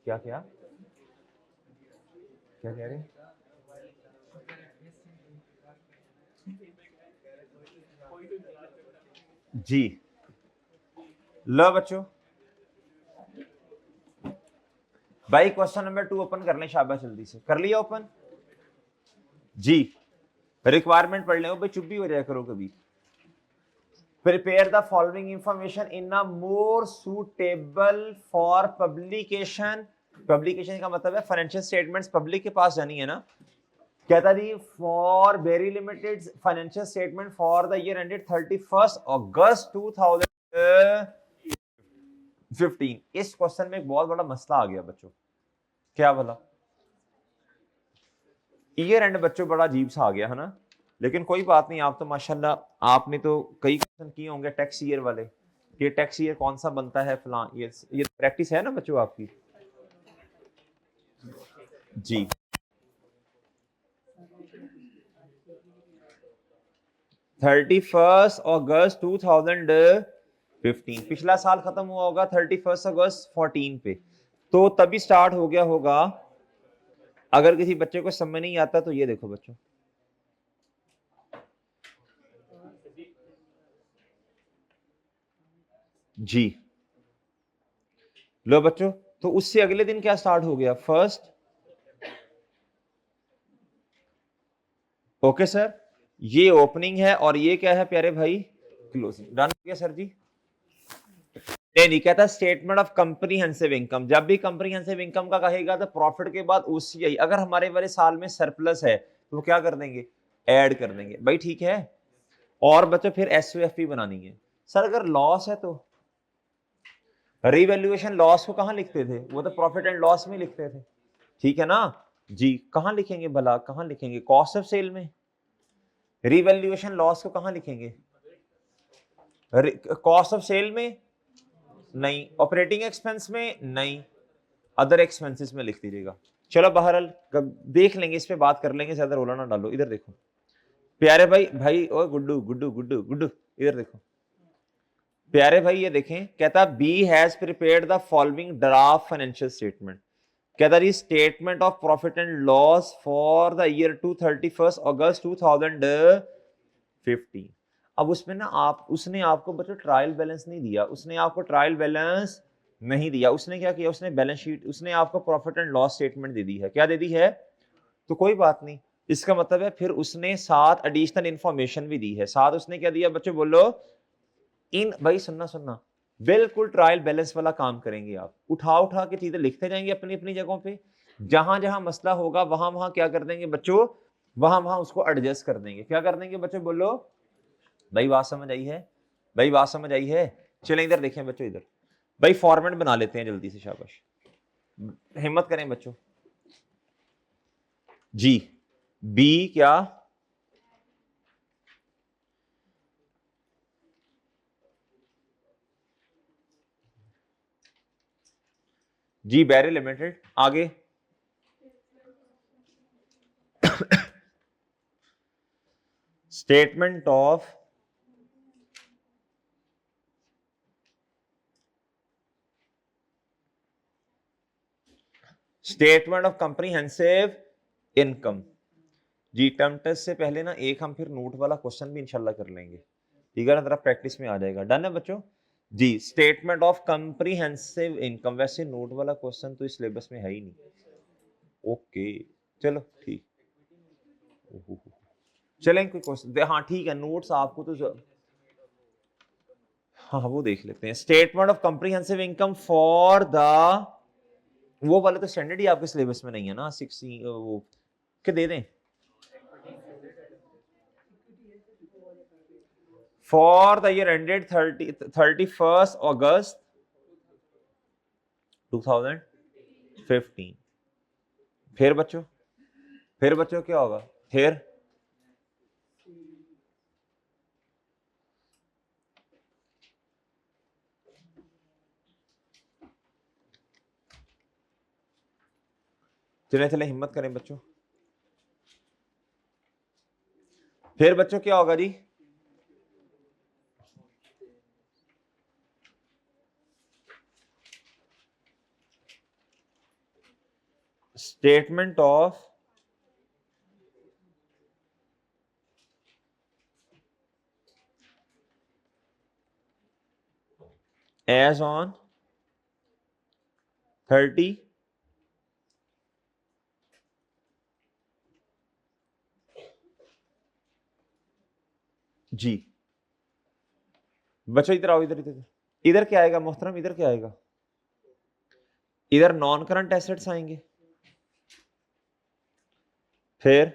क्या क्या क्या कह रहे? जी लो बच्चों, भाई क्वेश्चन नंबर 2 ओपन कर लें, शाबाश, जल्दी से कर लिया ओपन जी। रिक्वायरमेंट पढ़ ले भाई, चुप भी हो जाया करो कभी। Prepare the following information in a more suitable for publication. Publication का मतलब है फाइनेंशियल स्टेटमेंट्स पब्लिक के पास जानी है ना। कहता G for very limited financial statement for the year ended 31 August 2015। इस क्वेश्चन में एक बहुत बड़ा मसला आ गया बच्चों। क्या भला? ईयर एंड बच्चों बड़ा अजीब सा आ गया है ना, लेकिन कोई बात नहीं। आप तो माशाल्लाह आपने तो कई क्वेश्चन किए होंगे टैक्स ईयर वाले, ये टैक्स ईयर कौन सा बनता है फलां, ये प्रैक्टिस है ना बच्चों आपकी जी। August 2015 पिछला साल खत्म हुआ होगा 31 अगस्त 14 पे, तो तभी स्टार्ट हो गया होगा। अगर किसी बच्चे को समझ नहीं आता तो ये देखो बच्चों, जी लो बच्चों, तो उससे अगले दिन क्या स्टार्ट हो गया? फर्स्ट। ओके सर, ये ओपनिंग है और ये क्या है प्यारे भाई? क्लोजिंग। डन हो गया सर जी? नहीं कहता स्टेटमेंट ऑफ कंप्रीहेंसिव इनकम। जब भी कंप्रीहेंसिव इनकम का कहेगा तो प्रॉफिट के बाद ओसीआई, अगर हमारे वाले साल में सरप्लस है तो क्या कर देंगे? ऐड कर देंगे भाई, ठीक है। और बच्चों फिर एसओएफपी बनानी है। सर अगर लॉस है तो रिवैल्यूएशन लॉस को कहां लिखते थे? वो तो प्रॉफिट एंड लॉस में लिखते थे, ठीक है ना जी। कहां लिखेंगे भला, कहां लिखेंगे? कॉस्ट ऑफ सेल में। रिवैल्यूएशन लॉस को कहां लिखेंगे? कॉस्ट ऑफ सेल में नहीं, ऑपरेटिंग एक्सपेंस में नहीं, अदर एक्सपेंसेस में लिख दीजिएगा। चलो बहरहाल देख लेंगे, इस पे बात कर लेंगे, ज्यादा रोला ना डालो। इधर देखो प्यारे भाई, भाई ओ गुड्डू गुड्डू गुड्डू गुड्डू, इधर देखो प्यारे भाई, ये देखें। कहता B has prepared the following draft financial statement. कहता G statement of profit and loss for the year to 31 August 2015। अब उसमें ना आप, उसने आपको बच्चों ट्रायल बैलेंस नहीं दिया, उसने आपको ट्रायल बैलेंस नहीं दिया। उसने क्या किया? उसने बैलेंस शीट, उसने आपको प्रॉफिट एंड लॉस स्टेटमेंट दे दी है। क्या दे दी है? तो कोई बात नहीं, इसका मतलब है फिर उसने 7 एडिशनल इंफॉर्मेशन भी दी है। 7 उसने क्या दिया बच्चों बोलो? इन भाई सुनना सुनना, बिल्कुल ट्रायल बैलेंस वाला काम करेंगे आप। उठा उठा के चीजें लिखते जाएंगे अपनी अपनी जगहों पे। जहां जहां मसला होगा वहां वहां क्या कर देंगे बच्चों? वहां वहां उसको एडजस्ट कर देंगे। क्या कर देंगे बच्चों बोलो? भाई बात समझ आई है? भाई बात समझ आई है? चलें इधर देखें बच्चों, इधर भाई फॉर्मेट बना लेते हैं जल्दी से, शाबाश, हिम्मत करें बच्चों जी। बी क्या? जी बैरी लिमिटेड। आगे स्टेटमेंट ऑफ कंप्रीहेंसिव इनकम। जी टर्म टेस्ट से पहले ना एक हम फिर नोट वाला क्वेश्चन भी इंशाल्लाह कर लेंगे, ठीक है ना, जरा प्रैक्टिस में आ जाएगा। डन है बच्चों जी। स्टेटमेंट ऑफ कंप्रीहेंसिव इनकम, वैसे नोट वाला क्वेश्चन तो इस सिलेबस में है ही नहीं। ओके चलो ठीक, चलें कोई क्वेश्चन, हाँ ठीक है, नोट्स आपको तो हाँ वो देख लेते हैं। Statement of comprehensive income for the, वो वाले तो स्टैंडर्ड ही आपके सिलेबस में नहीं है ना, 60 वो के दे दें। For the year ended 31 August 2015। फिर बच्चों क्या होगा? फिर चले चले हिम्मत करें बच्चों। फिर बच्चों क्या होगा जी, स्टेटमेंट ऑफ एज ऑन 30 जी। बच्चों इधर आओ, इधर इधर इधर क्या आएगा मोहतरम, इधर क्या आएगा, इधर नॉन करंट एसेट्स आएंगे, फिर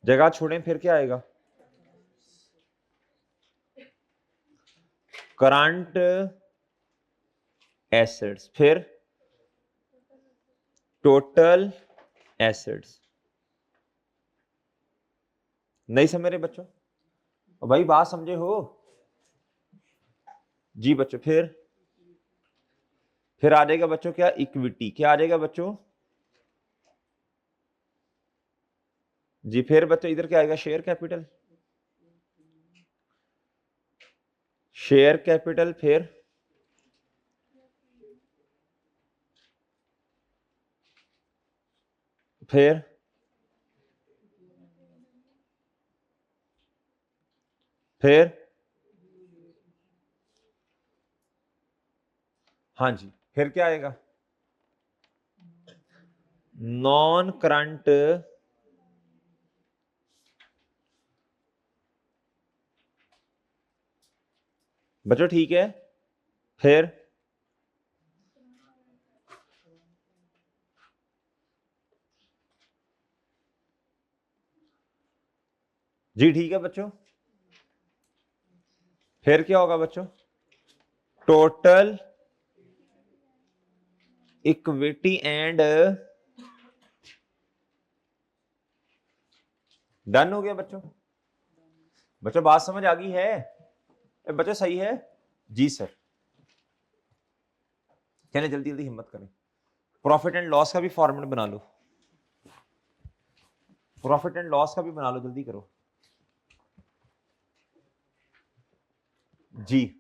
जगह छोड़ें, फिर क्या आएगा, करंट एसेट्स, फिर टोटल एसेट्स। नहीं समझ रहे बच्चों, भाई बात समझे हो जी बच्चों। फिर आ जाएगा बच्चों क्या, इक्विटी, क्या आ जाएगा बच्चों जी। फिर बच्चों इधर क्या आएगा, शेयर कैपिटल, शेयर कैपिटल, फिर फिर फिर हाँ जी, फिर क्या आएगा, नॉन करंट बच्चों, ठीक है। फिर जी ठीक है बच्चों, फिर क्या होगा बच्चों, टोटल इक्विटी एंड, डन हो गया बच्चों। बच्चों बात समझ आ गई है बच्चों, सही है जी सर। चले जल्दी जल्दी हिम्मत करें, प्रॉफिट एंड लॉस का भी फॉर्मेट बना लो, प्रॉफिट एंड लॉस का भी बना लो, जल्दी करो जी।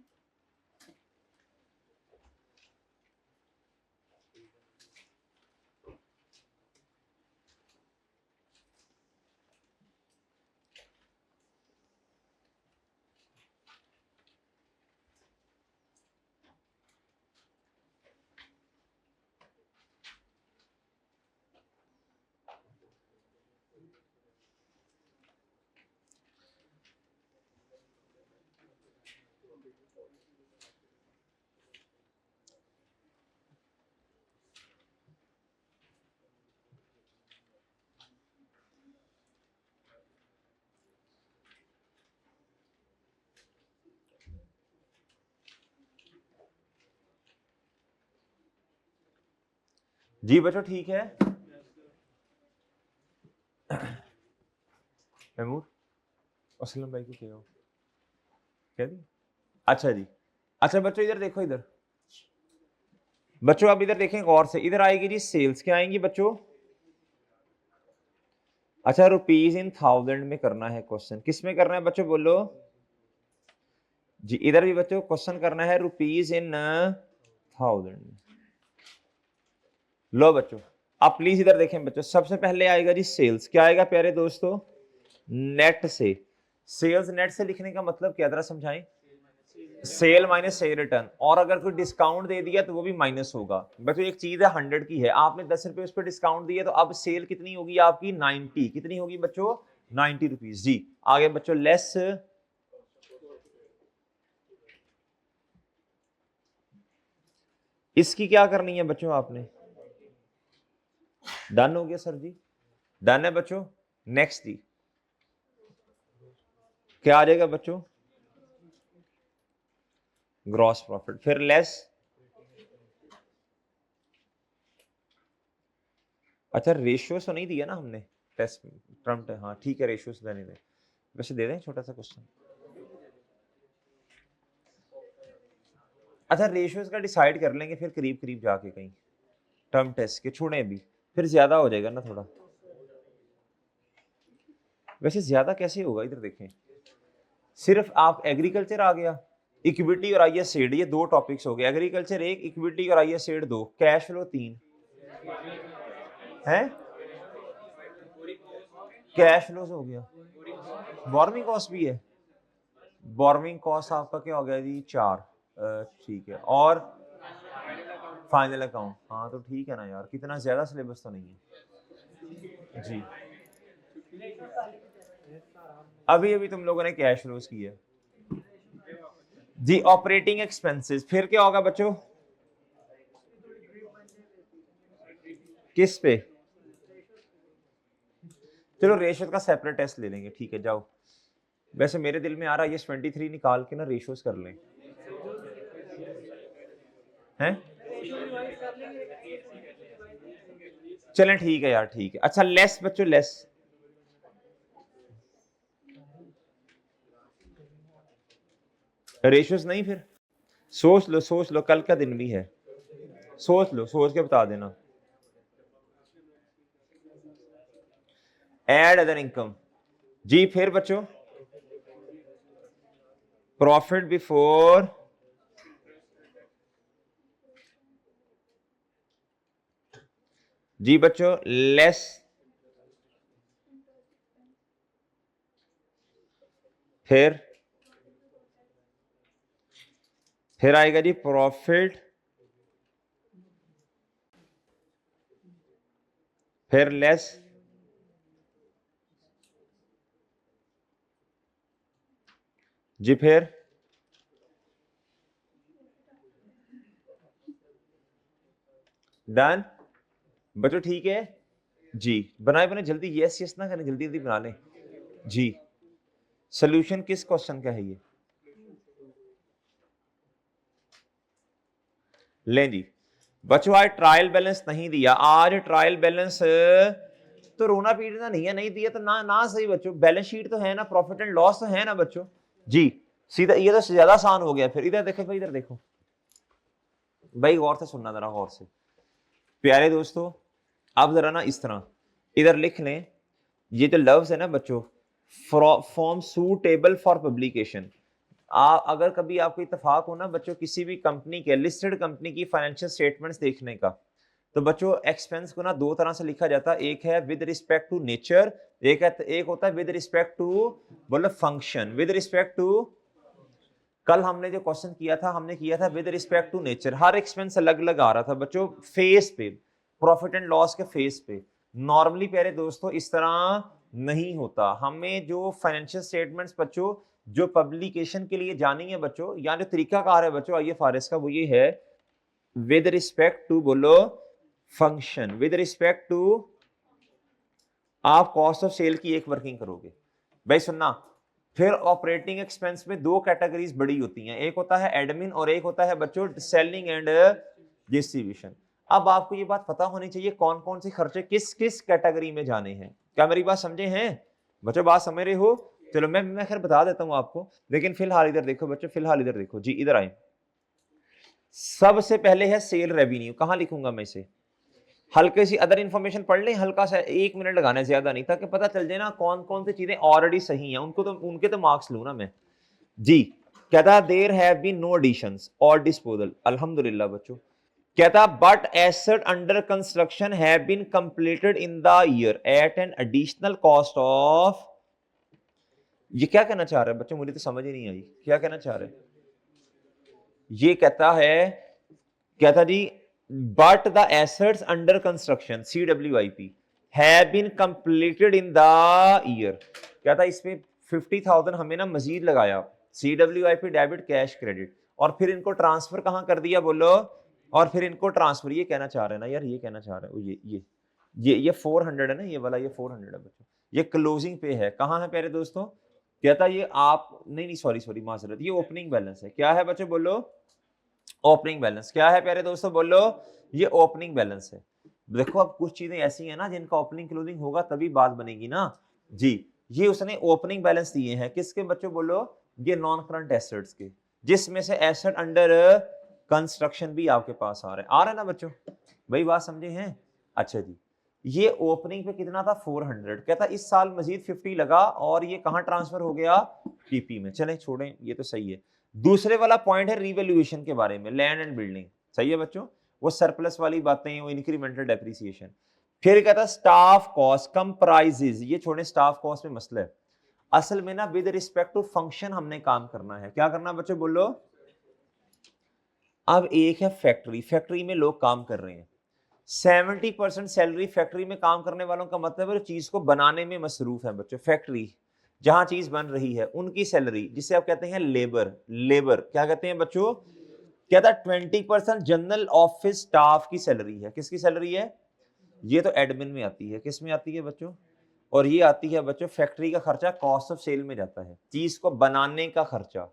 जी बच्चों ठीक है, महमूद असलम भाई को क्या दी, अच्छा जी। अच्छा बच्चों इधर देखो, इधर बच्चों अब इधर देखें गौर से, इधर आएगी जी सेल्स, क्या आएंगी बच्चों, अच्छा रुपीज इन थाउजेंड में करना है क्वेश्चन, किस में करना है बच्चों बोलो जी। इधर भी बच्चों क्वेश्चन करना है रुपीज इन थाउजेंड। लो बच्चों आप प्लीज इधर देखें बच्चों, सबसे पहले आएगा जी सेल्स, क्या आएगा प्यारे दोस्तों, नेट से। सेल्स नेट से लिखने का मतलब क्या, जरा समझाएं, सेल माइनस सेल रिटर्न, और अगर कोई डिस्काउंट दे दिया तो वो भी माइनस होगा। बच्चों एक चीज है 100 की है, आपने 10 रुपए उस पर डिस्काउंट दिया, तो अब सेल कितनी होगी आपकी 90, कितनी होगी बच्चों 90 रुपीज जी। आगे बच्चों लेस, इसकी क्या करनी है बच्चों आपने, डन हो गया सर जी, डन है बच्चों। नेक्स्ट जी क्या आ जाएगा बच्चों, ग्रॉस प्रॉफिट, फिर लेस, अच्छा रेशियोज तो नहीं दिया ना हमने टेस्ट टर्म, हाँ ठीक है रेशियोज देने दें, वैसे दे दें छोटा सा क्वेश्चन। अच्छा रेशियोज का डिसाइड कर लेंगे फिर करीब करीब जाके कहीं, टर्म टेस्ट के छोड़े भी, फिर ज्यादा हो जाएगा ना थोड़ा। वैसे ज्यादा कैसे होगा, इधर देखें, सिर्फ आप एग्रीकल्चर आ गया, इक्विटी और आईएस-एड, ये 2 टॉपिक्स हो गए, एग्रीकल्चर 1, इक्विटी और आईएस-एड 2, कैश फ्लो 3 है, कैश फ्लो हो गया, बोरोइंग कॉस्ट भी है, बोरोइंग कॉस्ट आपका क्या हो गया जी 4, ठीक है, और फाइनल अकाउंट, हाँ तो ठीक है ना यार, कितना ज्यादा सिलेबस तो नहीं है जी। अभी अभी तुम लोगों ने कैश फ्लोज की है जी। ऑपरेटिंग एक्सपेंसेस फिर क्या होगा बच्चों, किस पे, चलो रेशियो का सेपरेट टेस्ट ले लेंगे, ठीक है जाओ। वैसे मेरे दिल में आ रहा है ये 23 निकाल के ना रेशियोज कर लें, हैं चलें ठीक है यार, ठीक है। अच्छा लेस बच्चों, लेस रेशियोज नहीं, फिर सोच लो कल का दिन भी है, सोच लो, सोच के बता देना। एड अदर इनकम जी, फिर बच्चों प्रॉफिट बिफोर जी बच्चों लेस, फिर आएगा जी प्रॉफिट, फिर लेस, जी फिर डन बच्चों, ठीक है जी। बनाए बने जल्दी, यस यस ना करें, जल्दी जल्दी बना लें जी। सॉल्यूशन किस क्वेश्चन का है ये, लें जी बच्चों, आज ट्रायल बैलेंस नहीं दिया, आज ट्रायल बैलेंस तो रोना पीटना नहीं है, नहीं दिया तो ना ना सही बच्चों, बैलेंस शीट तो है ना, प्रॉफिट एंड लॉस तो है ना बच्चों जी। सीधा ये तो ज्यादा आसान हो गया। फिर इधर देखो भाई, इधर देखो भाई, गौर से सुनना जरा, गौर से प्यारे दोस्तों। अब जरा ना इस तरह इधर लिख लें, ये जो लफ्ज है ना बच्चों, फॉर्म सूटेबल फॉर पब्लिकेशन। अगर कभी आपको इत्तेफाक हो ना बच्चों, किसी भी कंपनी के, लिस्टेड कंपनी की फाइनेंशियल स्टेटमेंट्स देखने का, तो बच्चों एक्सपेंस को ना 2 तरह से लिखा जाता है, एक है विद रिस्पेक्ट टू नेचर, एक होता है विद रिस्पेक्ट टू, बोलो फंक्शन, विद रिस्पेक्ट टू। कल हमने जो क्वेश्चन किया था, हमने किया था विद रिस्पेक्ट टू नेचर, हर एक्सपेंस अलग अलग आ रहा था बच्चों, फेस पे, प्रॉफिट एंड लॉस के फेस पे। नॉर्मली प्यारे दोस्तों इस तरह नहीं होता, हमें जो फाइनेंशियल स्टेटमेंट्स बच्चों जो पब्लिकेशन के लिए जानी है बच्चों, या जो तरीकाकार है बच्चों IFRS का, वो ये है विद रिस्पेक्ट टू, बोलो फंक्शन, विद रिस्पेक्ट टू। आप कॉस्ट ऑफ सेल की एक वर्किंग करोगे भाई, सुनना। फिर ऑपरेटिंग एक्सपेंस में 2 कैटेगरीज बड़ी होती हैं, एक होता है एडमिन और एक होता है बच्चों सेलिंग एंड डिस्ट्रीब्यूशन। अब आपको ये बात पता होनी चाहिए कौन कौन से खर्चे किस किस कैटेगरी में जाने हैं। क्या मेरी बात समझे हैं बच्चों, बात समझ रहे हो? चलो मैं खैर बता देता हूं आपको, लेकिन फिलहाल इधर देखो बच्चों, फिलहाल इधर देखो जी, इधर आए। सबसे पहले है सेल रेवेन्यू, कहां लिखूंगा मैं इसे, हल्के सी अदर इंफॉर्मेशन पढ़ लें, हल्का सा 1 मिनट लगाना है, ज्यादा नहीं, ताकि पता चल जाए ना कौन कौन सी चीजें ऑलरेडी सही हैं, उनके तो मार्क्स लूं ना मैं जी। कहता there have been no additions और डिस्पोजल, अल्हम्दुलिल्लाह बच्चों। कहता but asset under construction have been completed in the year at an additional cost of, ये क्या कहना चाह रहा है बच्चों, मुझे तो समझ ही नहीं आई क्या कहना चाह रहे हैं। ये कहता है, कहता जी but the assets under construction CWIP have been completed in the year। क्या था इसमें 50,000 हमें ना मजीद लगाया, CWIP डेबिट कैश क्रेडिट, और फिर इनको ट्रांसफर कहां कर दिया बोलो, और फिर इनको ट्रांसफर, ये कहना चाह रहे हैं ना यार, ये कहना चाह रहे हैं ये 400 है ना, ये वाला, ये 400 है बच्चों, ये क्लोजिंग पे है, कहां है प्यारे दोस्तों, कहता ये आप नहीं सॉरी माजरत, ये ओपनिंग बैलेंस है। क्या है बच्चों बोलो, ओपनिंग बैलेंस। क्या है प्यारे दोस्तों बोलो, ये ओपनिंग बैलेंस है। देखो अब कुछ चीजें ऐसी हैं ना जिनका ओपनिंग क्लोजिंग होगा तभी बात बनेगी ना जी। ये उसने ओपनिंग बैलेंस दिए हैं किसके बच्चों बोलो, ये नॉन करंट एसेट्स के, जिसमें से एसेट अंडर कंस्ट्रक्शन भी आपके पास आ रहा है ना बच्चों, वही बात समझे हैं। अच्छा जी, ये ओपनिंग पे कितना था 400, कहता इस साल मजीद 50 लगा और ये कहां ट्रांसफर हो गया पीपी में। चलें छोड़ें, ये तो सही है। दूसरे वाला पॉइंट है रिवैल्यूएशन के बारे में, लैंड एंड बिल्डिंग, सही है बच्चों, वो सरप्लस वाली बातें, वो इंक्रीमेंटल डेप्रिसिएशन। फिर कहता स्टाफ कॉस्ट कंप्राइजेस, ये छोड़ें, स्टाफ कॉस्ट में मसला है असल में ना, विद रिस्पेक्ट टू फंक्शन हमने काम करना है। क्या करना बच्चों बोलो। अब एक है फैक्ट्री, फैक्ट्री में लोग काम कर रहे हैं, 70% सैलरी फैक्ट्री में काम करने वालों का मतलब है चीज को बनाने में मसरूफ है बच्चों। फैक्ट्री जहां चीज बन रही है उनकी सैलरी, जिसे आप कहते हैं लेबर, लेबर क्या कहते हैं बच्चों, कहता 20% जनरल ऑफिस स्टाफ की सैलरी है। किसकी सैलरी है, ये तो एडमिन में आती है, किस में आती है बच्चों, और ये आती है बच्चों फैक्ट्री का खर्चा कॉस्ट ऑफ सेल में जाता है, चीज को बनाने का खर्चा,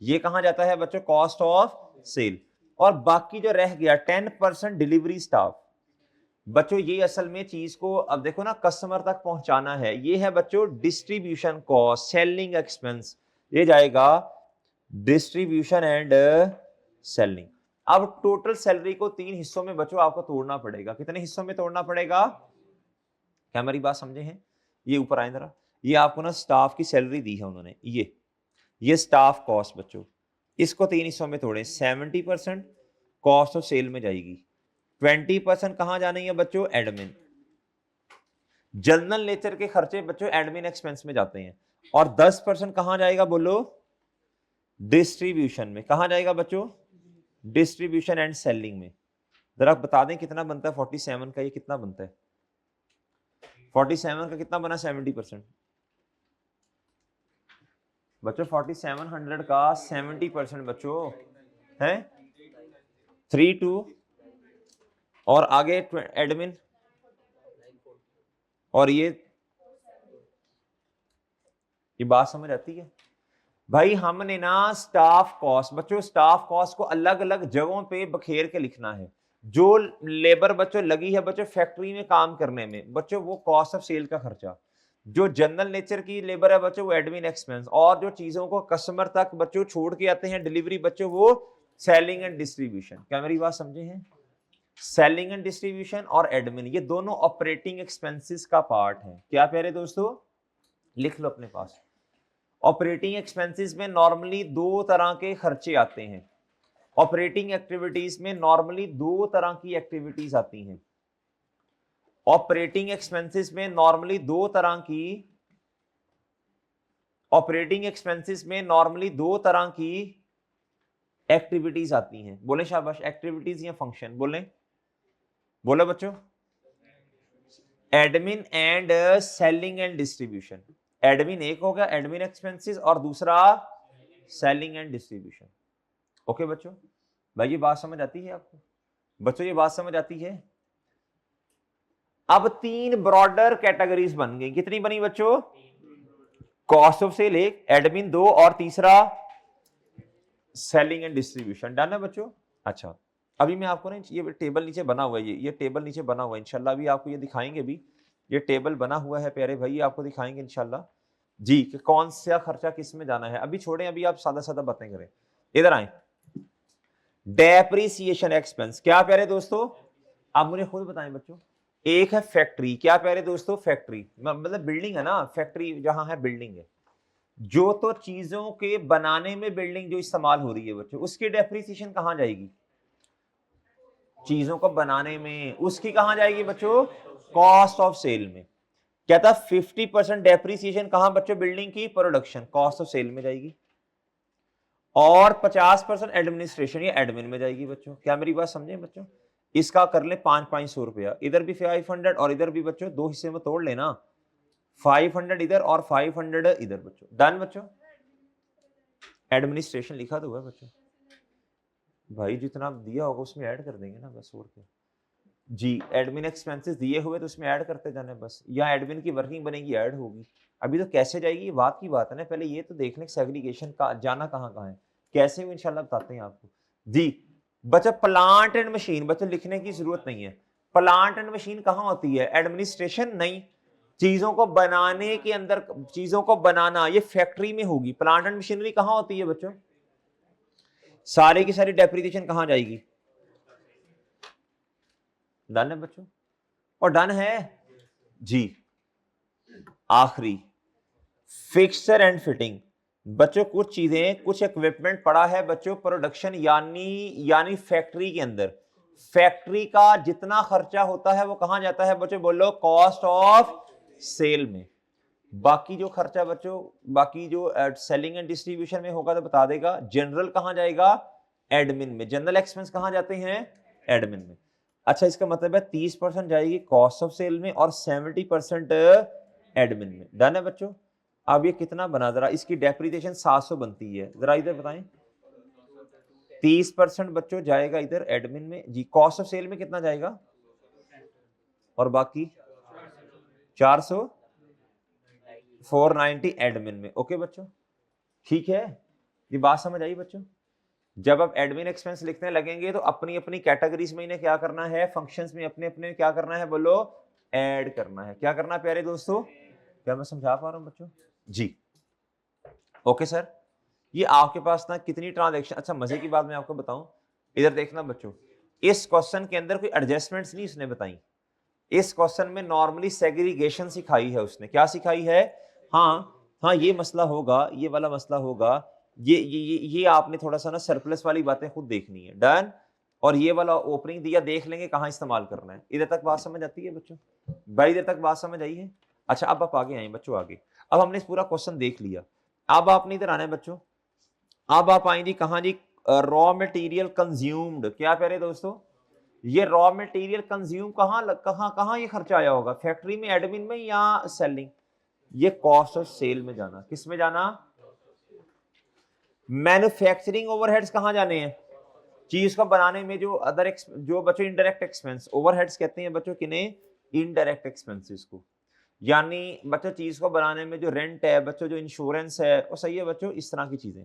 ये कहां जाता है बच्चों, कॉस्ट ऑफ सेल। और बाकी जो रह गया 10% डिलीवरी स्टाफ, बच्चों ये असल में चीज को अब देखो ना कस्टमर तक पहुंचाना है, ये है बच्चों डिस्ट्रीब्यूशन कॉस्ट, सेलिंग एक्सपेंस, ये जाएगा डिस्ट्रीब्यूशन एंड सेलिंग। अब टोटल सैलरी को 3 हिस्सों में बच्चों आपको तोड़ना पड़ेगा। कितने हिस्सों में तोड़ना पड़ेगा, क्या मेरी बात समझे हैं। ये ऊपर आए जरा, ये आपको ना स्टाफ की सैलरी दी है उन्होंने, ये स्टाफ कॉस्ट बच्चों, इसको 3 हिस्सों में तोड़े, 70% कॉस्ट ऑफ सेल में जाएगी, 20% कहां जानी है बच्चों, एडमिन, जनरल नेचर के खर्चे बच्चों एडमिन एक्सपेंस में जाते हैं, और 10% कहां जाएगा बोलो, डिस्ट्रीब्यूशन में। कहां जाएगा बच्चों, डिस्ट्रीब्यूशन एंड सेलिंग में। जरा बता दें कितना बनता है 47 का, ये कितना बनता है 47 का, कितना बना 70% बच्चों, 4700 का 70% बच्चों है 32, और आगे एडमिन, और ये बात समझ आती है भाई। हमने ना स्टाफ कॉस्ट बच्चों, स्टाफ कॉस्ट को अलग अलग जगहों पे बखेर के लिखना है। जो लेबर बच्चों लगी है बच्चों फैक्ट्री में काम करने में बच्चों, वो कॉस्ट ऑफ सेल का खर्चा। जो जनरल नेचर की लेबर है बच्चों, वो एडमिन एक्सपेंस। और जो चीजों को कस्टमर तक बच्चों छोड़ के आते हैं डिलीवरी बच्चों, वो सेलिंग एंड डिस्ट्रीब्यूशन। क्या मेरी बात समझे हैं, सेलिंग एंड डिस्ट्रीब्यूशन और एडमिन, ये दोनों ऑपरेटिंग एक्सपेंसेस का पार्ट है। क्या प्यारे दोस्तों, लिख लो अपने पास। ऑपरेटिंग एक्सपेंसेस में नॉर्मली 2 तरह के खर्चे आते हैं। ऑपरेटिंग एक्टिविटीज में नॉर्मली 2 तरह की एक्टिविटीज आती हैं। ऑपरेटिंग एक्सपेंसेस में नॉर्मली 2 तरह की, ऑपरेटिंग एक्सपेंसेस में नॉर्मली 2 तरह की एक्टिविटीज आती हैं। बोले शाबाश, एक्टिविटीज या फंक्शन, बोले बोले बच्चों, admin and selling and distribution. Admin एक होगा एडमिन एक्सपेंसेस, और दूसरा सेलिंग एंड डिस्ट्रीब्यूशन। ओके बच्चों, भाई ये बात समझ आती है आपको बच्चों, ये बात समझ आती है। अब 3 ब्रॉडर कैटेगरीज बन गई, कितनी बनी बच्चों, कॉस्ट ऑफ सेल 1, एडमिन 2, और तीसरा सेलिंग एंड डिस्ट्रीब्यूशन। डन है बच्चों। अच्छा, अभी मैं आपको ना ये टेबल नीचे बना हुआ है, ये टेबल नीचे बना हुआ है, इंशाल्लाह अभी आपको ये दिखाएंगे भी, ये टेबल बना हुआ है प्यारे भाई, आपको दिखाएंगे इंशाल्लाह जी कि कौन सा खर्चा किस में जाना है। अभी छोड़ें, अभी आप सादा सादा बातें करें, इधर आए। डेप्रिसिएशन एक्सपेंस, क्या प्यारे दोस्तों, आप मुझे खुद बताएं बच्चों। एक है फैक्ट्री, क्या प्यारे दोस्तों, फैक्ट्री मतलब बिल्डिंग है ना, फैक्ट्री जहां है बिल्डिंग है, जो तो चीजों के बनाने में बिल्डिंग जो इस्तेमाल हो रही है बच्चों, उसकी डेप्रिसिएशन कहां जाएगी, चीजों को बनाने में, उसकी कहां जाएगी बच्चों, कॉस्ट ऑफ सेल में। कहता 50% डेप्रिसिएशन कहां बच्चों, बिल्डिंग की प्रोडक्शन, कॉस्ट ऑफ सेल में जाएगी, और 50% एडमिनिस्ट्रेशन, ये एडमिन में जाएगी बच्चों। क्या मेरी बात समझे बच्चों, इसका कर ले 500 रुपया, इधर भी 500 और इधर भी बच्चों, 2 हिस्से में तोड़ लेना, 500 इधर और 500 इधर बच्चों। डन बच्चों, एडमिनिस्ट्रेशन लिखा तो हुआ बच्चों, भाई जितना दिया होगा उसमें ऐड कर देंगे ना बस, और क्या जी। एडमिन एक्सपेंसेस दिए हुए तो उसमें ऐड करते जाने बस, या एडमिन की वर्किंग बनेगी ऐड होगी। अभी तो कैसे जाएगी ये बात की बात है ना, पहले ये तो देख लें सेग्रीगेशन का जाना कहाँ है, कैसे भी इंशाल्लाह बताते हैं आपको जी। बच्चा प्लांट एंड मशीन, बच्चा लिखने की जरूरत नहीं है। प्लांट एंड मशीन कहाँ होती है, एडमिनिस्ट्रेशन नहीं, चीजों को बनाने के अंदर, चीजों को बनाना ये फैक्ट्री में होगी। प्लांट एंड मशीनरी कहाँ होती है बच्चों, सारी की सारी डेप्रिसिएशन कहां जाएगी? डन है बच्चों? और डन है जी। आखिरी फिक्सचर एंड फिटिंग। बच्चों कुछ चीजें, कुछ इक्विपमेंट पड़ा है बच्चों प्रोडक्शन यानी फैक्ट्री के अंदर, फैक्ट्री का जितना खर्चा होता है वो कहां जाता है बच्चों? बोलो कॉस्ट ऑफ सेल में। बाकी जो खर्चा बच्चों, बाकी जो सेलिंग एंड डिस्ट्रीब्यूशन में होगा तो बता देगा। जनरल कहां जाएगा? एडमिन में। जनरल एक्सपेंस कहां जाते हैं? एडमिन में। अच्छा, इसका मतलब है 30% जाएगी कॉस्ट ऑफ सेल में और 70% एडमिन में। डन है बच्चों? अब ये कितना बना, जरा इसकी डेप्रिसिएशन 700 बनती है, जरा इधर बताएं। 30% बच्चों जाएगा इधर एडमिन में जी। कॉस्ट ऑफ सेल में कितना जाएगा? और बाकी 400, 490 एडमिन में। ओके बच्चों, ठीक है, ये बात समझ आई बच्चों? जब आप एडमिन एक्सपेंस लिखने लगेंगे तो अपनी अपनी कैटेगरीज में इन्हें क्या करना है? फंक्शंस में अपने अपने क्या करना है? बोलो ऐड करना है। क्या करना है प्यारे दोस्तों? क्या मैं समझा पा रहा हूं बच्चों जी? ओके सर, ये आपके पास ना कितनी ट्रांजैक्शन। अच्छा, मजे की बात मैं आपको बताऊं, इधर देखना बच्चों, इस क्वेश्चन के अंदर कोई एडजस्टमेंट्स नहीं उसने बताई। इस क्वेश्चन में नॉर्मली सेग्रीगेशन सिखाई है उसने। क्या सिखाई है? हाँ, ये मसला होगा, ये वाला मसला होगा, ये आपने थोड़ा सा ना सरप्लस वाली बातें खुद देखनी है। डन। और ये वाला ओपनिंग दिया, देख लेंगे कहां इस्तेमाल करना है। इधर तक बात समझ आती है बच्चों? भाई इधर तक बात समझ आई है? अच्छा, अब आप आगे आए बच्चों, आगे। अब हमने पूरा क्वेश्चन देख लिया, अब आपने इधर आना है बच्चों। अब आप आएंगे कहां जी? Raw material consumed. क्या प्यारे दोस्तों? ये रॉ मटेरियल कंज्यूम कहां ये खर्चा आया होगा? फैक्ट्री में, एडमिन में, या सेलिंग? ये कॉस्ट ऑफ सेल में जाना। किस में जाना? मैन्युफैक्चरिंग ओवरहेड्स कहां जाने हैं? चीज को बनाने में जो जो बच्चों इनडायरेक्ट एक्सपेंस, ओवरहेड्स कहते हैं बच्चों किन्हें? इनडायरेक्ट एक्सपेंसेस को। यानी बच्चों चीज को बनाने में जो रेंट है बच्चों, जो इंश्योरेंस है, वो सही है बच्चों, इस तरह की चीजें।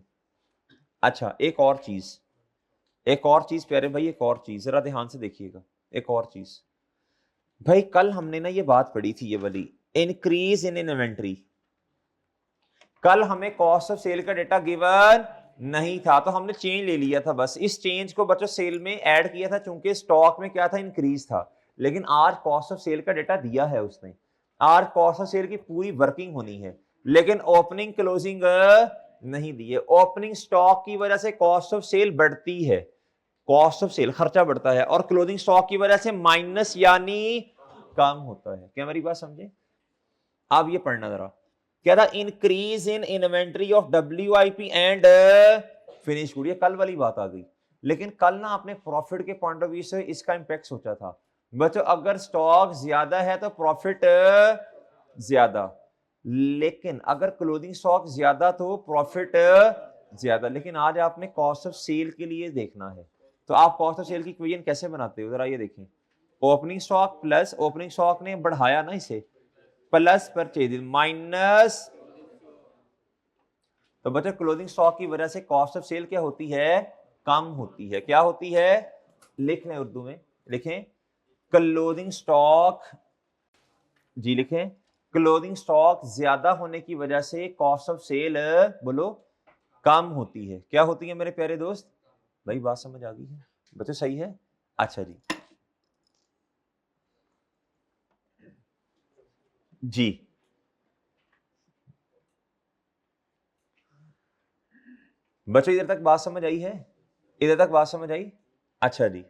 अच्छा, एक और चीज प्यारे भाई, एक और चीज जरा ध्यान से देखिएगा। एक और चीज भाई, कल हमने ना ये बात पढ़ी थी, ये वाली इंक्रीज इन इन्वेंट्री। कल हमें कॉस्ट ऑफ सेल का डेटा गिवन नहीं था, तो हमने चेंज ले लिया था बस। इस चेंज को बच्चों सेल में ऐड किया था, चूंकि स्टॉक में क्या था? इंक्रीज था। लेकिन आज कॉस्ट ऑफ सेल का डेटा दिया है उसने, आज कॉस्ट ऑफ सेल की पूरी वर्किंग होनी है, लेकिन ओपनिंग क्लोजिंग नहीं दी है। ओपनिंग स्टॉक की वजह से कॉस्ट ऑफ सेल बढ़ती है, कॉस्ट ऑफ सेल खर्चा बढ़ता है, और क्लोजिंग स्टॉक की वजह से माइनस यानी कम होता है। क्या मेरी बात समझे? अब ये पढ़ना जरा, क्या था? Increase in inventory of WIP and finish good. ये कल वाली बात आ गई, लेकिन कल ना आपने प्रॉफिट के पॉइंट ऑफ व्यू से इसका इंपैक्ट सोचा था बच्चों। अगर स्टॉक ज्यादा है तो प्रॉफिट ज्यादा, लेकिन अगर क्लोथिंग स्टॉक ज्यादा तो प्रॉफिट ज्यादा। लेकिन आज आपने कॉस्ट ऑफ सेल के लिए देखना है, तो आप कॉस्ट ऑफ सेल की इक्वेशन कैसे बनाते हो? जरा ये देखें। Opening stock plus, opening stock ने बढ़ाया ना इसे, प्लस परचेज माइनस, तो बच्चों क्लोथिंग स्टॉक की वजह से कॉस्ट ऑफ सेल क्या होती है? कम होती है। क्या होती है? लिख लें, उर्दू में लिखें, क्लोथिंग स्टॉक जी, लिखें क्लोथिंग स्टॉक ज्यादा होने की वजह से कॉस्ट ऑफ सेल बोलो कम होती है। क्या होती है मेरे प्यारे दोस्त? भाई बात समझ आ गई है बच्चों? सही है। अच्छा जी बच्चों, इधर तक बात समझ आई है? इधर तक बात समझ आई? अच्छा जी